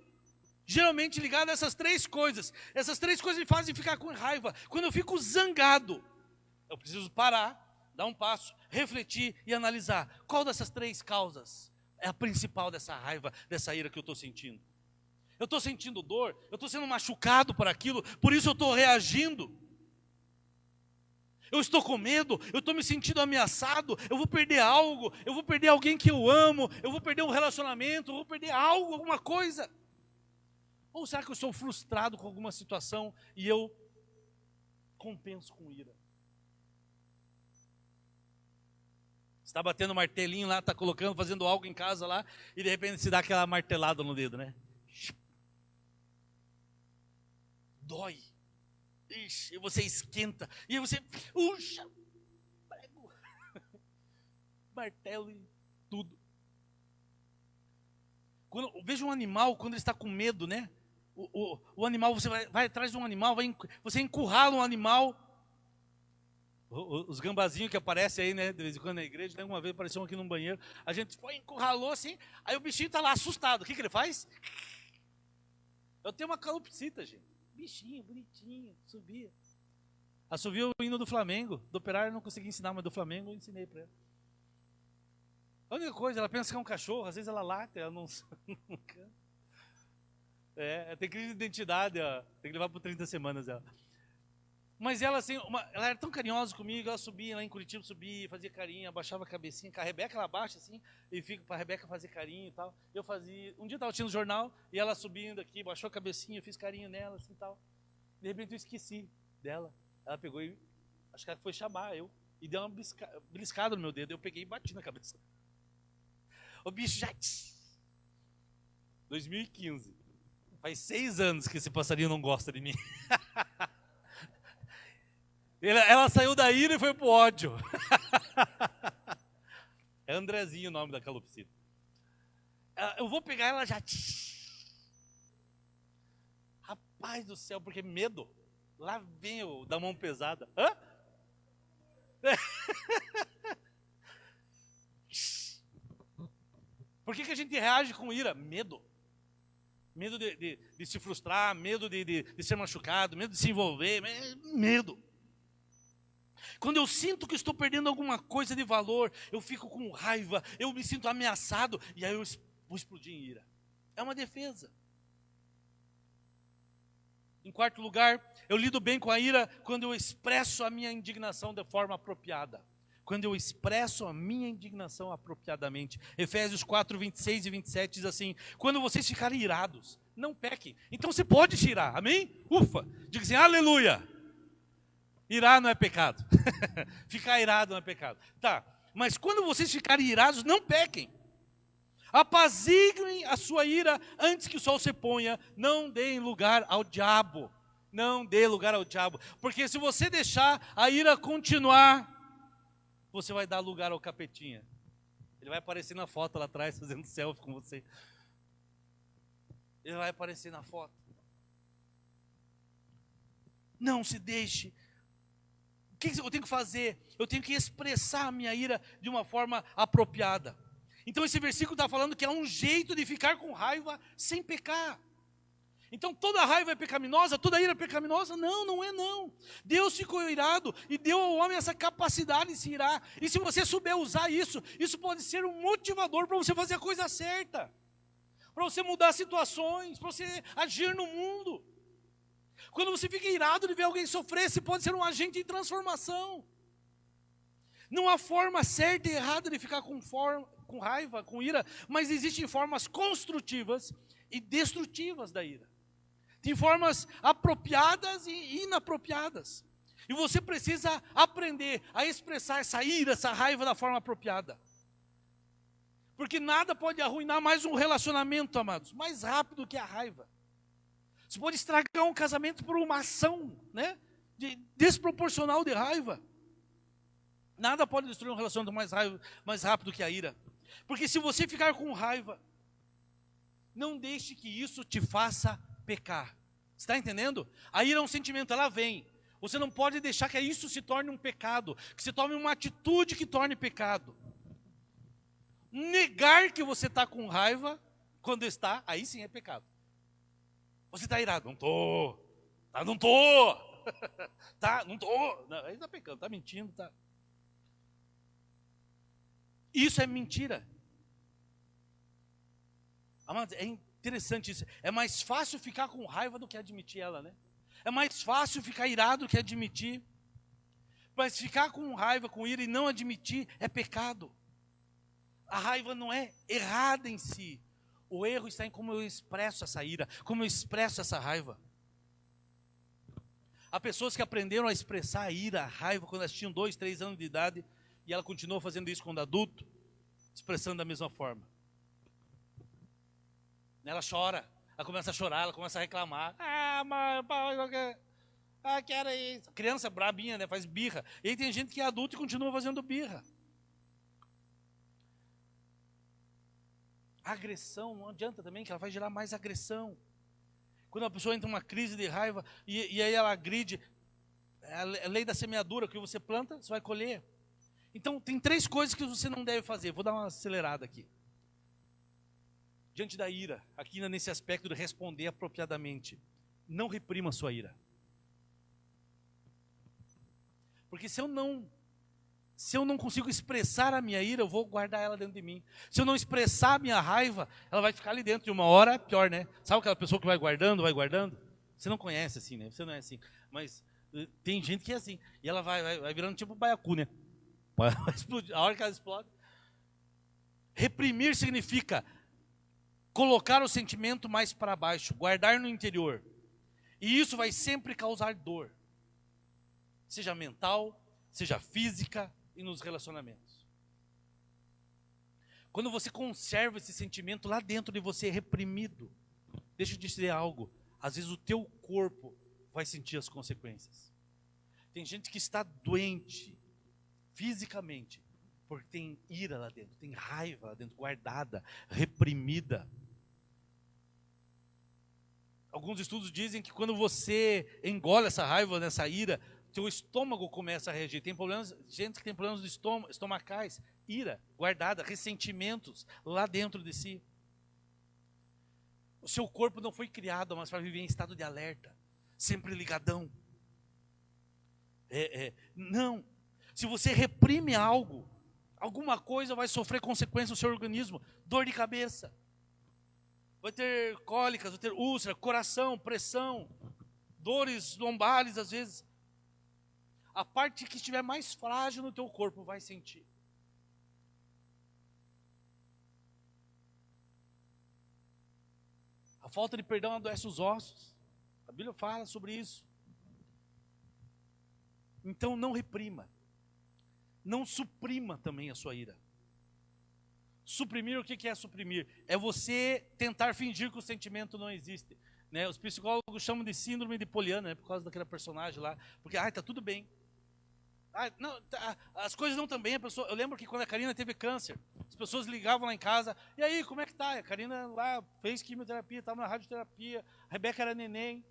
geralmente ligada a essas 3 coisas. Essas 3 coisas me fazem ficar com raiva. Quando eu fico zangado, eu preciso parar, dar um passo, refletir e analisar. Qual dessas 3 causas é a principal dessa raiva, dessa ira que eu estou sentindo? Eu estou sentindo dor, eu estou sendo machucado por aquilo, por isso eu estou reagindo. Eu estou com medo, eu estou me sentindo ameaçado, eu vou perder algo, eu vou perder alguém que eu amo, eu vou perder um relacionamento, eu vou perder algo, alguma coisa. Ou será que eu estou frustrado com alguma situação e eu compenso com ira? Está batendo martelinho lá, está colocando, fazendo algo em casa lá, e de repente se dá aquela martelada no dedo, né? Dói. Ixi, e você esquenta, e aí você, puxa, prego, martelo e tudo. Veja um animal, quando ele está com medo, né? O animal, você vai atrás de um animal, você encurrala um animal. Os gambazinhos que aparecem aí, né, de vez em quando na igreja, né, uma vez apareceu aqui num banheiro, a gente foi, encurralou assim, aí o bichinho está lá assustado, o que ele faz? Eu tenho uma calopsita, gente, bichinho, bonitinho, subia. Assoviu o hino do Flamengo, do Operário eu não consegui ensinar, mas do Flamengo eu ensinei para ela. A única coisa, ela pensa que é um cachorro, às vezes ela late, ela não canta. Tem crise de identidade, ó, tem que levar por 30 semanas ela. Mas ela, assim, ela era tão carinhosa comigo, ela subia lá em Curitiba, subia, fazia carinho, abaixava a cabecinha, com a Rebeca ela abaixa assim, e fica para a Rebeca fazer carinho e tal. Eu fazia, um dia eu estava assistindo o jornal, e ela subindo aqui, baixou a cabecinha, eu fiz carinho nela, assim e tal. De repente eu esqueci dela, ela pegou e, acho que ela foi chamar eu, e deu uma beliscada no meu dedo, eu peguei e bati na cabeça. O bicho já... 2015, faz 6 anos que esse passarinho não gosta de mim. Ela saiu da ira e foi pro ódio. É Andrezinho o nome da calopsita. Eu vou pegar ela já. Rapaz do céu, porque medo. Lá vem o da mão pesada. Hã? Por que a gente reage com ira? Medo. Medo de se frustrar, medo de ser machucado, medo de se envolver, medo. Quando eu sinto que estou perdendo alguma coisa de valor, eu fico com raiva, eu me sinto ameaçado, e aí eu vou explodir em ira. É uma defesa. Em 4º lugar, eu lido bem com a ira quando eu expresso a minha indignação de forma apropriada. Quando eu expresso a minha indignação apropriadamente. Efésios 4, 26 e 27 diz assim: quando vocês ficarem irados, não pequem. Então você pode te irar, amém? Ufa, diga assim, aleluia. Irar não é pecado. Ficar irado não é pecado. Tá, mas quando vocês ficarem irados, não pequem. Apaziguem a sua ira antes que o sol se ponha. Não deem lugar ao diabo. Não dê lugar ao diabo. Porque se você deixar a ira continuar, você vai dar lugar ao capetinha. Ele vai aparecer na foto lá atrás, fazendo selfie com você. Ele vai aparecer na foto. Não se deixe. O que eu tenho que fazer? Eu tenho que expressar a minha ira de uma forma apropriada. Então esse versículo está falando que é um jeito de ficar com raiva sem pecar. Então toda raiva é pecaminosa, toda ira é pecaminosa? Não, não é não. Deus ficou irado e deu ao homem essa capacidade de se irar. E se você souber usar isso, isso pode ser um motivador para você fazer a coisa certa. Para você mudar situações, para você agir no mundo. Quando você fica irado de ver alguém sofrer, você pode ser um agente de transformação. Não há forma certa e errada de ficar com raiva, com ira, mas existem formas construtivas e destrutivas da ira. Tem formas apropriadas e inapropriadas. E você precisa aprender a expressar essa ira, essa raiva da forma apropriada. Porque nada pode arruinar mais um relacionamento, amados, mais rápido que a raiva. Você pode estragar um casamento por uma ação, né, desproporcional de raiva. Nada pode destruir um relacionamento mais rápido que a ira. Porque se você ficar com raiva, não deixe que isso te faça pecar. Você está entendendo? A ira é um sentimento, ela vem. Você não pode deixar que isso se torne um pecado, que se tome uma atitude que torne pecado. Negar que você está com raiva, quando está, aí sim é pecado. Você está irado, não estou. Tá, não estou. Tá, não estou. Aí está pecando, está mentindo, tá. Isso é mentira. Amados, é interessante isso. É mais fácil ficar com raiva do que admitir ela, né? É mais fácil ficar irado do que admitir. Mas ficar com raiva, com ira e não admitir é pecado. A raiva não é errada em si. O erro está em como eu expresso essa ira, como eu expresso essa raiva. Há pessoas que aprenderam a expressar a ira, a raiva, quando elas tinham 2, 3 anos de idade, e ela continuou fazendo isso quando adulto, expressando da mesma forma. Ela chora, ela começa a chorar, ela começa a reclamar. Ah, mãe, pai, quero isso. Criança brabinha, né? Faz birra. E aí tem gente que é adulto e continua fazendo birra. A agressão, não adianta também, que ela vai gerar mais agressão. Quando a pessoa entra em uma crise de raiva e aí ela agride, é a lei da semeadura, que você planta, você vai colher. Então tem 3 coisas que você não deve fazer. Vou dar uma acelerada aqui. Diante da ira, aqui nesse aspecto de responder apropriadamente, não reprima a sua ira. Porque se eu não consigo expressar a minha ira, eu vou guardar ela dentro de mim. Se eu não expressar a minha raiva, ela vai ficar ali dentro. E uma hora, pior, né? Sabe aquela pessoa que vai guardando? Você não conhece assim, né? Você não é assim. Mas tem gente que é assim. E ela vai virando tipo baiacu, né? Vai explodir. A hora que ela explode. Reprimir significa colocar o sentimento mais para baixo, guardar no interior. E isso vai sempre causar dor. Seja mental, seja física e nos relacionamentos. Quando você conserva esse sentimento lá dentro de você reprimido, deixa eu te dizer algo, às vezes o teu corpo vai sentir as consequências. Tem gente que está doente fisicamente, porque tem ira lá dentro, tem raiva lá dentro, guardada, reprimida. Alguns estudos dizem que quando você engole essa raiva, essa ira, teu estômago começa a reagir. Tem problemas, gente que tem problemas estomacais, ira guardada, ressentimentos lá dentro de si. O seu corpo não foi criado, mas para viver em estado de alerta, sempre ligadão. Não. Se você reprime algo, alguma coisa vai sofrer consequência no seu organismo. Dor de cabeça. Vai ter cólicas, vai ter úlcera, coração, pressão, dores lombares às vezes. A parte que estiver mais frágil no teu corpo vai sentir. A falta de perdão adoece os ossos. A Bíblia fala sobre isso. Então não reprima. Não suprima também a sua ira. Suprimir, o que é suprimir? É você tentar fingir que o sentimento não existe. Né? Os psicólogos chamam de síndrome de Poliana, né? Por causa daquela personagem lá. Porque, tá tudo bem. Não, as coisas não estão bem. Eu lembro que quando a Karina teve câncer, as pessoas ligavam lá em casa, e aí, como é que tá? A Karina lá fez quimioterapia, estava na radioterapia, a Rebeca era neném.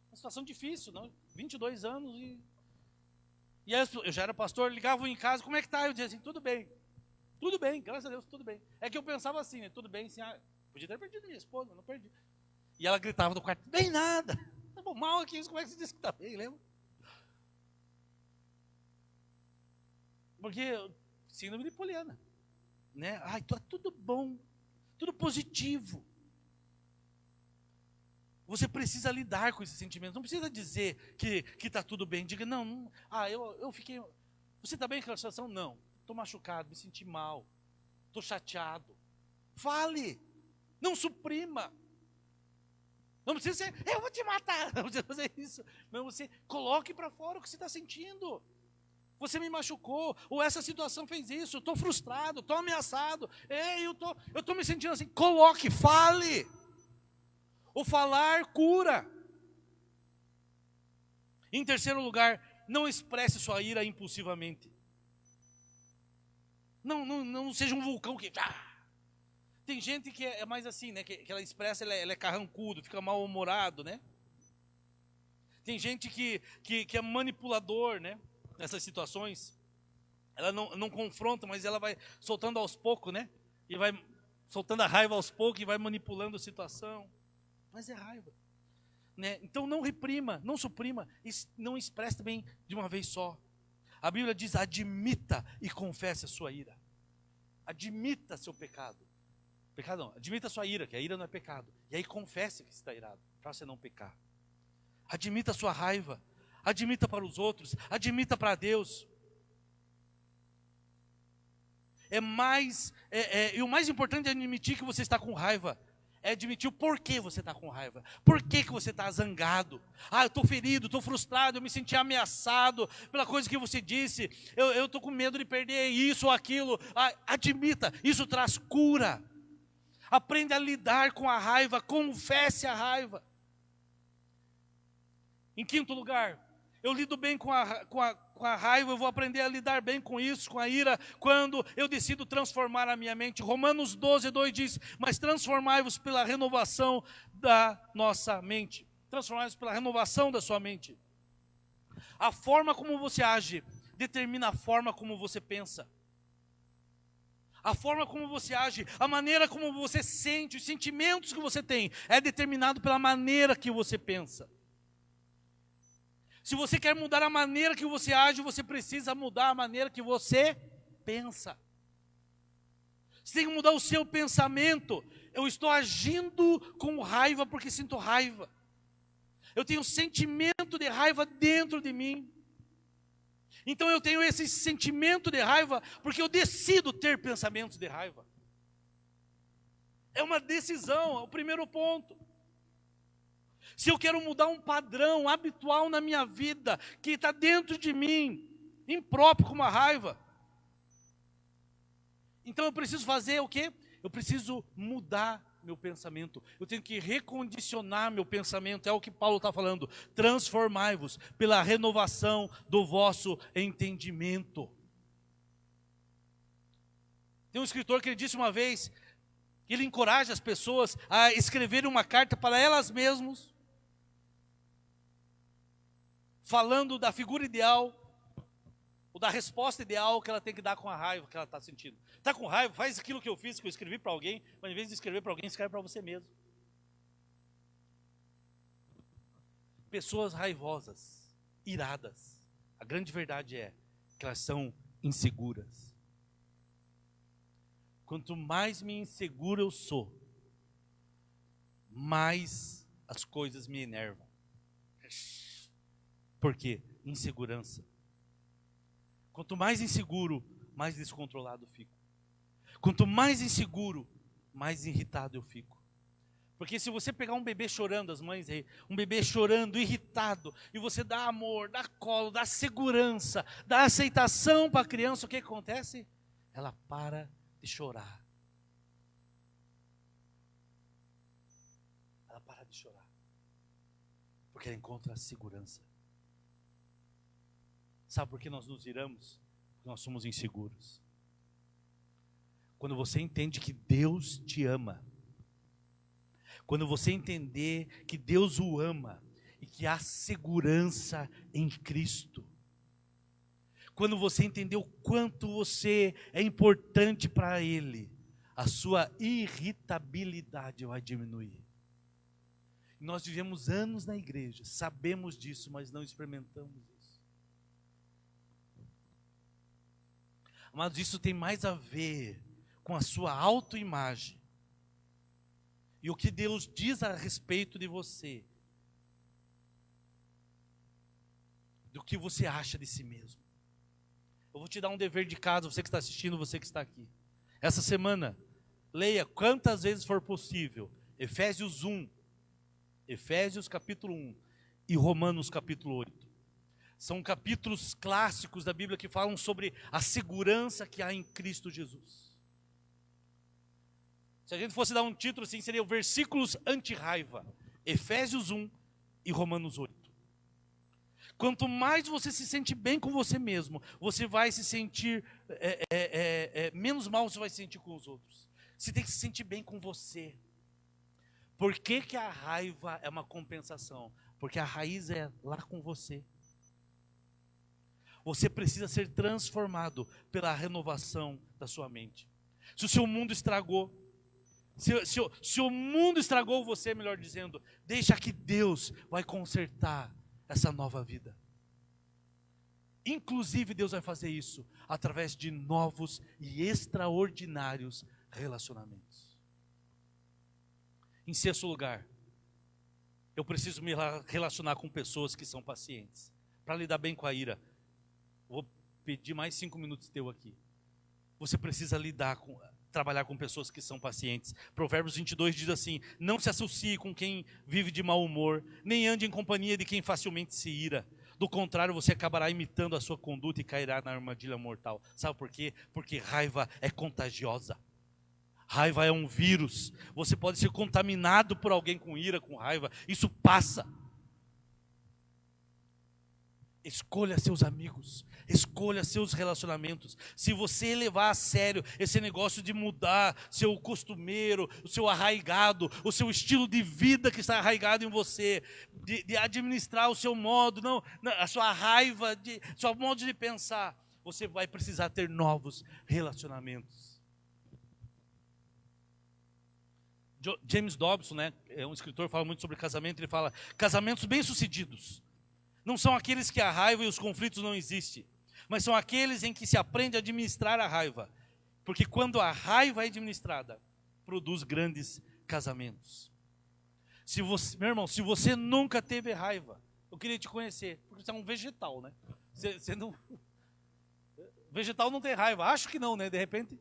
Uma situação difícil, não? 22 anos e aí, eu já era pastor, ligavam em casa, como é que tá? Eu dizia assim, tudo bem, graças a Deus, tudo bem. É que eu pensava assim, né? Tudo bem, assim, podia ter perdido minha esposa, não perdi. E ela gritava do quarto, bem nada. Tá bom, mal aqui, como é que você disse que tá bem, lembra? Porque, síndrome de Poliana, né? Ai, tá tudo bom, tudo positivo. Você precisa lidar com esses sentimentos. Não precisa dizer que está tudo bem. Diga, não, eu fiquei... Você está bem com a situação? Não. Estou machucado, me senti mal. Estou chateado. Fale. Não suprima. Não precisa ser, eu vou te matar. Não precisa fazer isso. Mas você coloque para fora o que você está sentindo. Você me machucou, ou essa situação fez isso, eu estou frustrado, estou ameaçado. Eu estou me sentindo assim. Coloque, fale. O falar cura. Em terceiro lugar, não expresse sua ira impulsivamente. Não seja um vulcão que... Tem gente que é mais assim, né? Que ela expressa, ela é carrancudo, fica mal-humorado, né? Tem gente que é manipulador, né? Nessas situações. Ela não confronta, mas ela vai soltando aos poucos, né? E vai soltando a raiva aos poucos e vai manipulando a situação. Mas é raiva, né? Então não reprima, não suprima, não expresse também de uma vez só. A Bíblia diz, admita e confesse a sua ira. Admita seu pecado. Pecado não, admita a sua ira, que a ira não é pecado. E aí confesse que está irado, para você não pecar. Admita a sua raiva, admita para os outros, admita para Deus. E o mais importante é admitir que você está com raiva. É admitir o porquê você está com raiva. Por que você está zangado? Eu estou ferido, estou frustrado, eu me senti ameaçado pela coisa que você disse. Eu estou com medo de perder isso ou aquilo. Admita, isso traz cura. Aprenda a lidar com a raiva, confesse a raiva. Em quinto lugar, eu lido bem com a raiva, eu vou aprender a lidar bem com isso, com a ira, quando eu decido transformar a minha mente. Romanos 12:2 diz, mas transformai-vos pela renovação da nossa mente. Transformai-vos pela renovação da sua mente. A forma como você age determina a forma como você pensa. A forma como você age, a maneira como você sente, os sentimentos que você tem, é determinado pela maneira que você pensa. Se você quer mudar a maneira que você age, você precisa mudar a maneira que você pensa. Você tem que mudar o seu pensamento. Eu estou agindo com raiva porque sinto raiva. Eu tenho um sentimento de raiva dentro de mim. Então eu tenho esse sentimento de raiva porque eu decido ter pensamentos de raiva. É uma decisão, é o primeiro ponto. Se eu quero mudar um padrão habitual na minha vida, que está dentro de mim, impróprio como a raiva, então eu preciso fazer o quê? Eu preciso mudar meu pensamento. Eu tenho que recondicionar meu pensamento. É o que Paulo está falando. Transformai-vos pela renovação do vosso entendimento. Tem um escritor que ele disse uma vez, que ele encoraja as pessoas a escreverem uma carta para elas mesmas, falando da figura ideal, ou da resposta ideal que ela tem que dar com a raiva que ela está sentindo. Está com raiva? Faz aquilo que eu fiz, que eu escrevi para alguém, mas em vez de escrever para alguém, escreve para você mesmo. Pessoas raivosas, iradas, a grande verdade é que elas são inseguras. Quanto mais me inseguro eu sou, mais as coisas me enervam. Por quê? Insegurança. Quanto mais inseguro, mais descontrolado eu fico. Quanto mais inseguro, mais irritado eu fico. Porque se você pegar um bebê chorando, as mães aí, um bebê chorando, irritado, e você dá amor, dá colo, dá segurança, dá aceitação para a criança, o que acontece? Ela para de chorar. Ela para de chorar. Porque ela encontra a segurança. Sabe por que nós nos iramos? Porque nós somos inseguros. Quando você entende que Deus te ama, quando você entender que Deus o ama e que há segurança em Cristo, quando você entender o quanto você é importante para Ele, a sua irritabilidade vai diminuir. Nós vivemos anos na igreja, sabemos disso, mas não experimentamos isso. Mas isso tem mais a ver com a sua autoimagem. E o que Deus diz a respeito de você, do que você acha de si mesmo. Eu vou te dar um dever de casa, você que está assistindo, você que está aqui. Essa semana, leia quantas vezes for possível Efésios 1, Efésios capítulo 1 e Romanos capítulo 8. São capítulos clássicos da Bíblia que falam sobre a segurança que há em Cristo Jesus. Se a gente fosse dar um título assim, seria versículos anti-raiva, Efésios 1 e Romanos 8. Quanto mais você se sente bem com você mesmo, você vai se sentir, menos mal você vai se sentir com os outros. Você tem que se sentir bem com você. Por que a raiva é uma compensação? Porque a raiz é lá com você. Você precisa ser transformado pela renovação da sua mente. Se o seu mundo estragou, se o mundo estragou você, melhor dizendo, deixa que Deus vai consertar essa nova vida. Inclusive Deus vai fazer isso através de novos e extraordinários relacionamentos. Em sexto lugar, eu preciso me relacionar com pessoas que são pacientes. Para lidar bem com a ira, vou pedir mais 5 minutos teu aqui. Você precisa trabalhar com pessoas que são pacientes. Provérbios 22 diz assim: não se associe com quem vive de mau humor, nem ande em companhia de quem facilmente se ira. Do contrário, você acabará imitando a sua conduta e cairá na armadilha mortal. Sabe por quê? Porque raiva é contagiosa. Raiva é um vírus. Você pode ser contaminado por alguém com ira, com raiva. Isso passa. Escolha seus amigos, escolha seus relacionamentos. Se você levar a sério esse negócio de mudar seu costumeiro, o seu arraigado, o seu estilo de vida que está arraigado em você, de administrar o seu modo, a sua raiva, seu modo de pensar, você vai precisar ter novos relacionamentos. James Dobson, é um escritor, fala muito sobre casamento. Ele fala: casamentos bem-sucedidos não são aqueles que a raiva e os conflitos não existem, mas são aqueles em que se aprende a administrar a raiva. Porque quando a raiva é administrada, produz grandes casamentos. Meu irmão, se você nunca teve raiva, eu queria te conhecer, porque você é um vegetal, né? Você não... Vegetal não tem raiva, acho que não, né? De repente...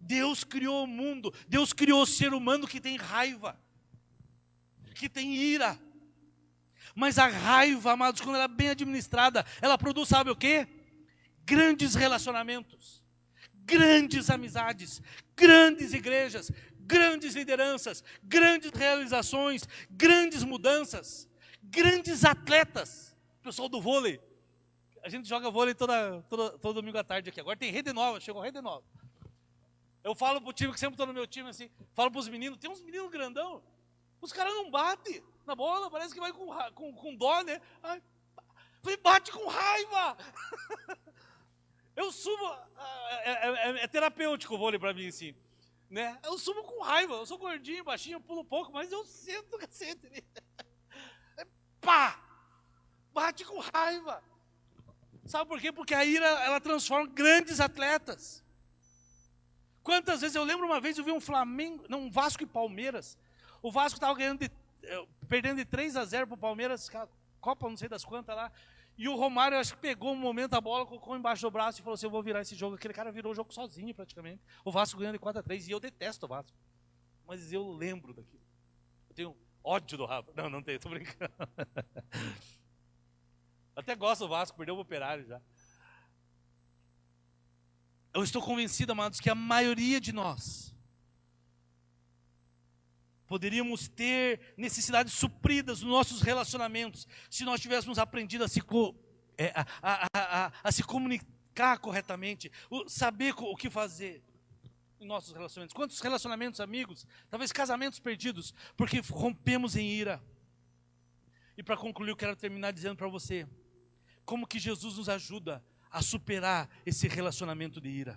Deus criou o mundo, Deus criou o ser humano que tem raiva, que tem ira. Mas a raiva, amados, quando ela é bem administrada, ela produz, sabe o quê? Grandes relacionamentos, grandes amizades, grandes igrejas, grandes lideranças, grandes realizações, grandes mudanças, grandes atletas. Pessoal do vôlei, a gente joga vôlei todo domingo à tarde aqui. Agora tem rede nova, chegou rede nova. Eu falo pro time que sempre estou no meu time assim, falo pros meninos, tem uns meninos grandão, os caras não batem na bola, parece que vai com dó, né? Bate com raiva. Eu subo, é terapêutico o vôlei para mim, assim, né? Eu subo com raiva, eu sou gordinho, baixinho, eu pulo pouco, mas eu sento o cacete, né? Pá! Bate com raiva. Sabe por quê? Porque a ira, ela transforma grandes atletas. Quantas vezes, eu lembro uma vez, eu vi um Vasco e Palmeiras. O Vasco estava perdendo de 3-0 para o Palmeiras, Copa não sei das quantas lá. E o Romário, acho que pegou um momento a bola, colocou embaixo do braço e falou assim: eu vou virar esse jogo. Aquele cara virou o jogo sozinho praticamente. O Vasco ganhando de 4-3, e eu detesto o Vasco. Mas eu lembro daquilo. Eu tenho ódio do Rafa. Não tenho, tô brincando. Até gosto do Vasco, perdeu o Operário já. Eu estou convencido, amados, que a maioria de nós poderíamos ter necessidades supridas nos nossos relacionamentos se nós tivéssemos aprendido a se comunicar corretamente, saber o que fazer em nossos relacionamentos. Quantos relacionamentos, amigos, talvez casamentos perdidos, porque rompemos em ira. E para concluir, eu quero terminar dizendo para você como que Jesus nos ajuda a superar esse relacionamento de ira.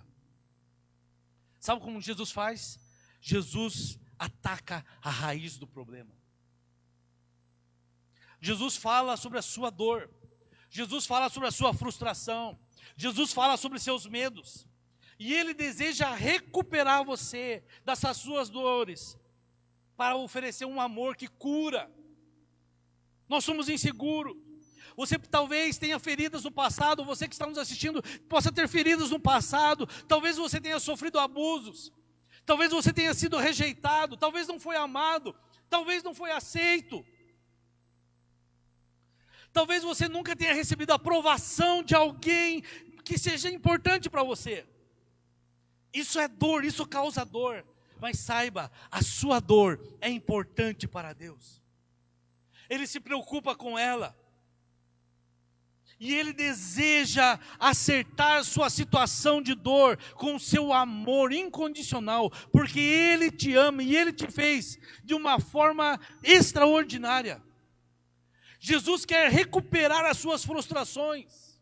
Sabe como Jesus faz? Jesus ataca a raiz do problema. Jesus fala sobre a sua dor. Jesus fala sobre a sua frustração. Jesus fala sobre seus medos. E Ele deseja recuperar você dessas suas dores, para oferecer um amor que cura. Nós somos inseguros. Você talvez tenha feridas no passado, você que está nos assistindo possa ter feridas no passado. Talvez você tenha sofrido abusos. Talvez você tenha sido rejeitado. Talvez não foi amado. Talvez não foi aceito. Talvez você nunca tenha recebido a aprovação de alguém que seja importante para você. Isso é dor, isso causa dor. Mas saiba, a sua dor é importante para Deus. Ele se preocupa com ela. E Ele deseja acertar sua situação de dor com o seu amor incondicional. Porque Ele te ama e Ele te fez de uma forma extraordinária. Jesus quer recuperar as suas frustrações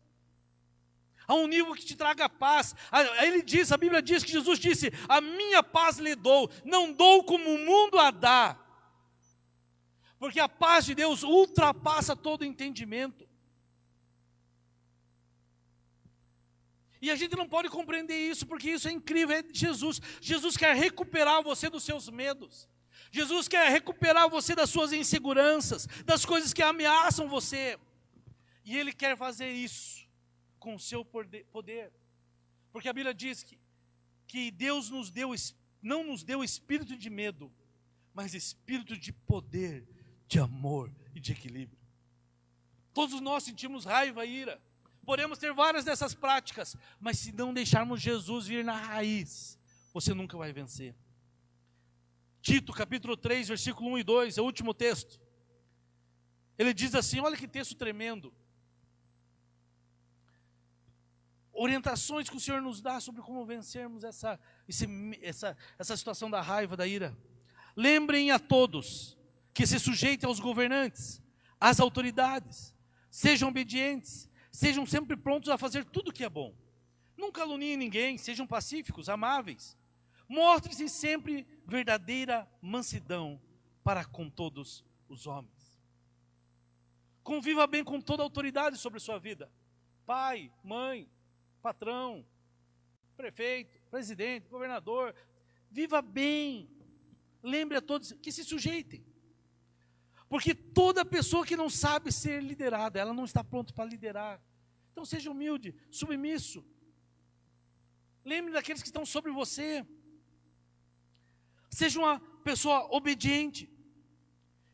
a um nível que te traga paz. A Bíblia diz que Jesus disse: a minha paz lhe dou, não dou como o mundo a dá. Porque a paz de Deus ultrapassa todo entendimento. E a gente não pode compreender isso, porque isso é incrível, é Jesus. Jesus quer recuperar você dos seus medos. Jesus quer recuperar você das suas inseguranças, das coisas que ameaçam você. E Ele quer fazer isso com o seu poder. Porque a Bíblia diz que Deus não nos deu espírito de medo, mas espírito de poder, de amor e de equilíbrio. Todos nós sentimos raiva e ira. Podemos ter várias dessas práticas, mas se não deixarmos Jesus vir na raiz, você nunca vai vencer. Tito, capítulo 3, versículo 1 e 2, é o último texto. Ele diz assim, olha que texto tremendo. Orientações que o Senhor nos dá sobre como vencermos essa situação da raiva, da ira. Lembrem a todos que se sujeitem aos governantes, às autoridades, sejam obedientes, sejam sempre prontos a fazer tudo o que é bom. Não caluniem ninguém, sejam pacíficos, amáveis. Mostrem-se sempre verdadeira mansidão para com todos os homens. Conviva bem com toda a autoridade sobre a sua vida. Pai, mãe, patrão, prefeito, presidente, governador. Viva bem. Lembre a todos que se sujeitem. Porque toda pessoa que não sabe ser liderada, ela não está pronta para liderar. Então seja humilde, submisso. Lembre daqueles que estão sobre você. Seja uma pessoa obediente.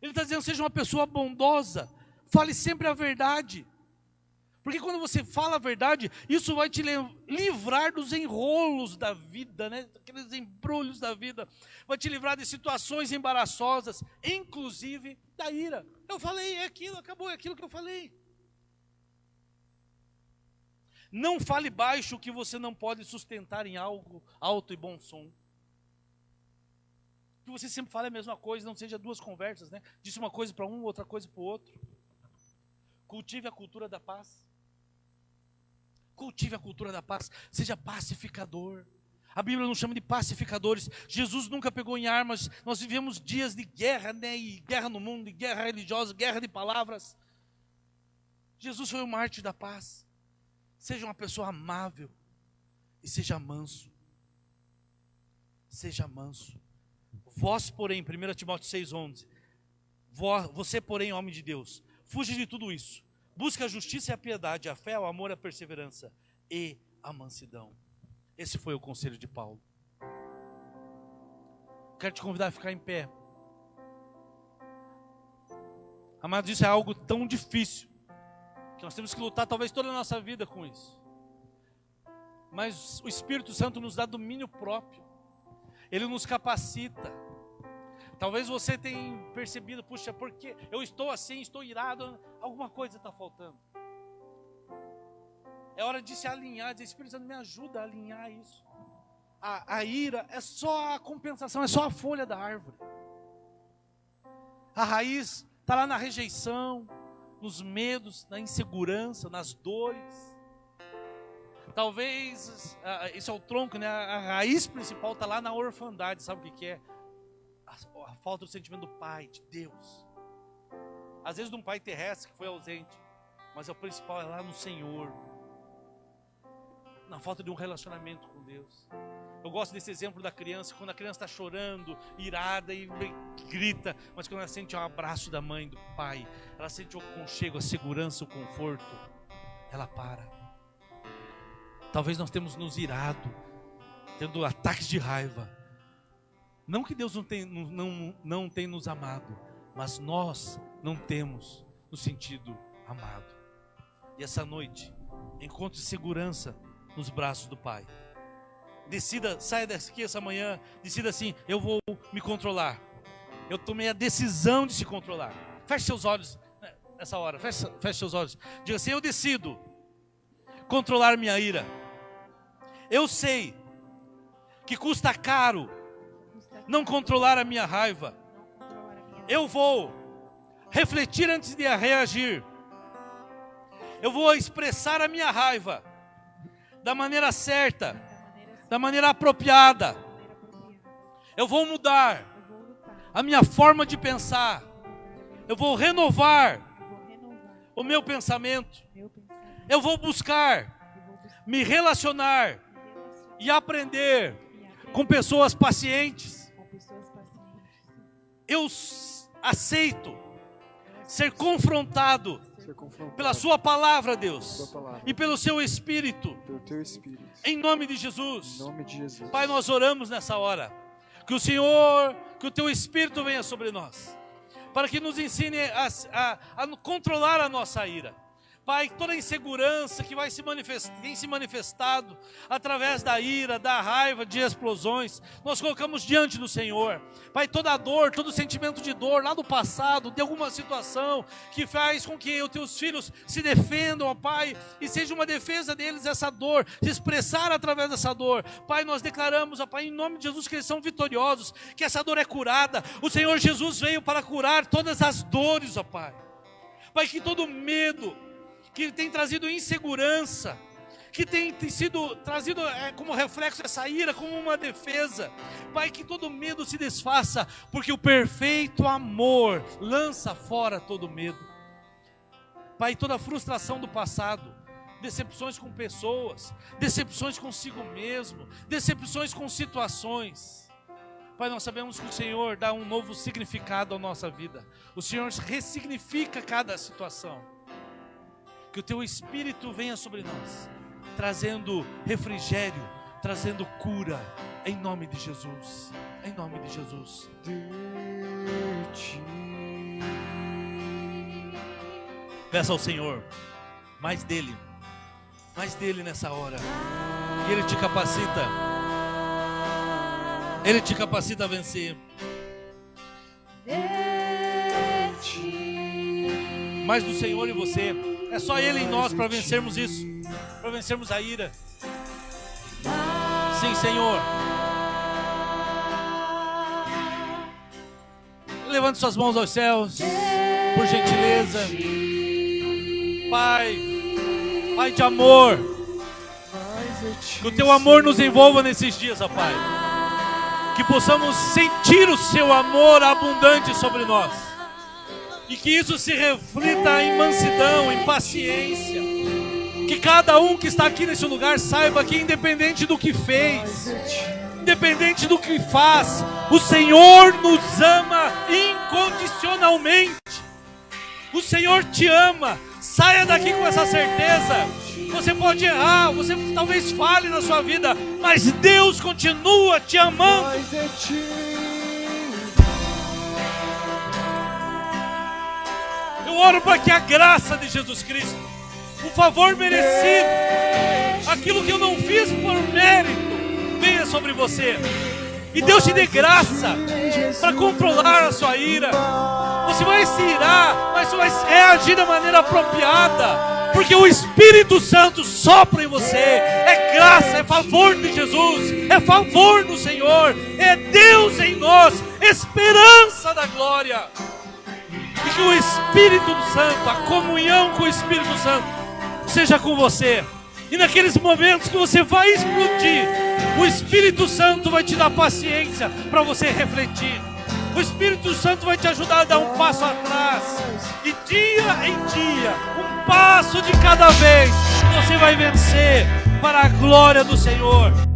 Ele está dizendo, seja uma pessoa bondosa. Fale sempre a verdade. Porque quando você fala a verdade, isso vai te livrar dos enrolos da vida, né? Aqueles embrulhos da vida. Vai te livrar de situações embaraçosas, inclusive da ira. Eu falei, é aquilo, acabou, é aquilo que eu falei. Não fale baixo o que você não pode sustentar em algo alto e bom som. Que você sempre fale a mesma coisa, não seja duas conversas, né? Disse uma coisa para um, outra coisa para o outro. Cultive a cultura da paz. Cultive a cultura da paz. Seja pacificador. A Bíblia nos chama de pacificadores. Jesus nunca pegou em armas. Nós vivemos dias de guerra, né? E guerra no mundo, e guerra religiosa, guerra de palavras. Jesus foi o mártir da paz. Seja uma pessoa amável e seja manso. Seja manso. Vós, porém, 1 Timóteo 6,11, você, porém, homem de Deus, fuja de tudo isso. Busca a justiça e a piedade, a fé, o amor, a perseverança e a mansidão. Esse foi o conselho de Paulo. Quero te convidar a ficar em pé. Amados, isso é algo tão difícil que nós temos que lutar talvez toda a nossa vida com isso. Mas o Espírito Santo nos dá domínio próprio. Ele nos capacita. Talvez você tenha percebido, puxa, porque eu estou assim, estou irado, alguma coisa está faltando. É hora de se alinhar, dizer, Espírito Santo, me ajuda a alinhar isso. A ira é só a compensação, é só a folha da árvore. A raiz está lá na rejeição, nos medos, na insegurança, nas dores. Talvez, isso é o tronco, né? A raiz principal está lá na orfandade, sabe o que é? A a falta do sentimento do Pai, de Deus. Às vezes de um pai terrestre que foi ausente, mas o principal é lá no Senhor. Na falta de um relacionamento com Deus. Eu gosto desse exemplo da criança, quando a criança está chorando, irada e grita, mas quando ela sente o abraço da mãe, do pai, ela sente o aconchego, a segurança, o conforto, ela para. Talvez nós temos nos irado, tendo ataques de raiva. Não que Deus não tenha nos amado, mas nós não temos no sentido amado. E essa noite, encontre segurança nos braços do Pai. Decida, saia daqui essa manhã, decida assim: eu vou me controlar. Eu tomei a decisão de se controlar. Feche seus olhos nessa hora, feche seus olhos. Diga assim: eu decido controlar minha ira. Eu sei que custa caro não controlar a minha raiva. Eu vou refletir antes de reagir. Eu vou expressar a minha raiva da maneira certa, da maneira apropriada. Eu vou mudar a minha forma de pensar. Eu vou renovar o meu pensamento. Eu vou buscar me relacionar e aprender com pessoas pacientes. Eu aceito ser confrontado pela sua palavra, Deus, e pelo seu Espírito, em nome de Jesus. Pai, nós oramos nessa hora, que o Senhor, que o teu Espírito venha sobre nós, para que nos ensine a controlar a nossa ira. Pai, toda a insegurança que tem se manifestado através da ira, da raiva, de explosões, nós colocamos diante do Senhor. Pai, toda a dor, todo o sentimento de dor lá do passado, de alguma situação que faz com que os teus filhos se defendam, ó Pai, e seja uma defesa deles essa dor, se expressar através dessa dor. Pai, nós declaramos, ó Pai, em nome de Jesus, que eles são vitoriosos, que essa dor é curada. O Senhor Jesus veio para curar todas as dores, ó Pai. Pai, que todo medo que tem trazido insegurança, que tem sido trazido como reflexo essa ira, como uma defesa, Pai, que todo medo se desfaça, porque o perfeito amor lança fora todo medo. Pai, toda a frustração do passado, decepções com pessoas, decepções consigo mesmo, decepções com situações, Pai, nós sabemos que o Senhor dá um novo significado à nossa vida. O Senhor ressignifica cada situação. Que o teu Espírito venha sobre nós, trazendo refrigério, trazendo cura, em nome de Jesus. Em nome de Jesus. Peça ao Senhor mais dele nessa hora. E Ele te capacita. Ele te capacita a vencer. Mais do Senhor em você. É só Ele em nós para vencermos isso, para vencermos a ira. Sim, Senhor. Levante suas mãos aos céus, por gentileza. Pai de amor, que o teu amor nos envolva nesses dias, ó Pai. Que possamos sentir o seu amor abundante sobre nós. E que isso se reflita em mansidão, em paciência. Que cada um que está aqui nesse lugar saiba que independente do que fez, independente do que faz, o Senhor nos ama incondicionalmente. O Senhor te ama. Saia daqui com essa certeza. Você pode errar, você talvez falhe na sua vida, mas Deus continua te amando. Eu oro para que a graça de Jesus Cristo, o favor merecido, aquilo que eu não fiz por mérito, venha sobre você. E Deus te dê graça para controlar a sua ira. Você vai se irar, mas você vai reagir da maneira apropriada, porque o Espírito Santo sopra em você. É graça, é favor de Jesus, é favor do Senhor, é Deus em nós, esperança da glória. E que o Espírito Santo, a comunhão com o Espírito Santo, seja com você. E naqueles momentos que você vai explodir, o Espírito Santo vai te dar paciência para você refletir. O Espírito Santo vai te ajudar a dar um passo atrás. E dia em dia, um passo de cada vez, você vai vencer para a glória do Senhor.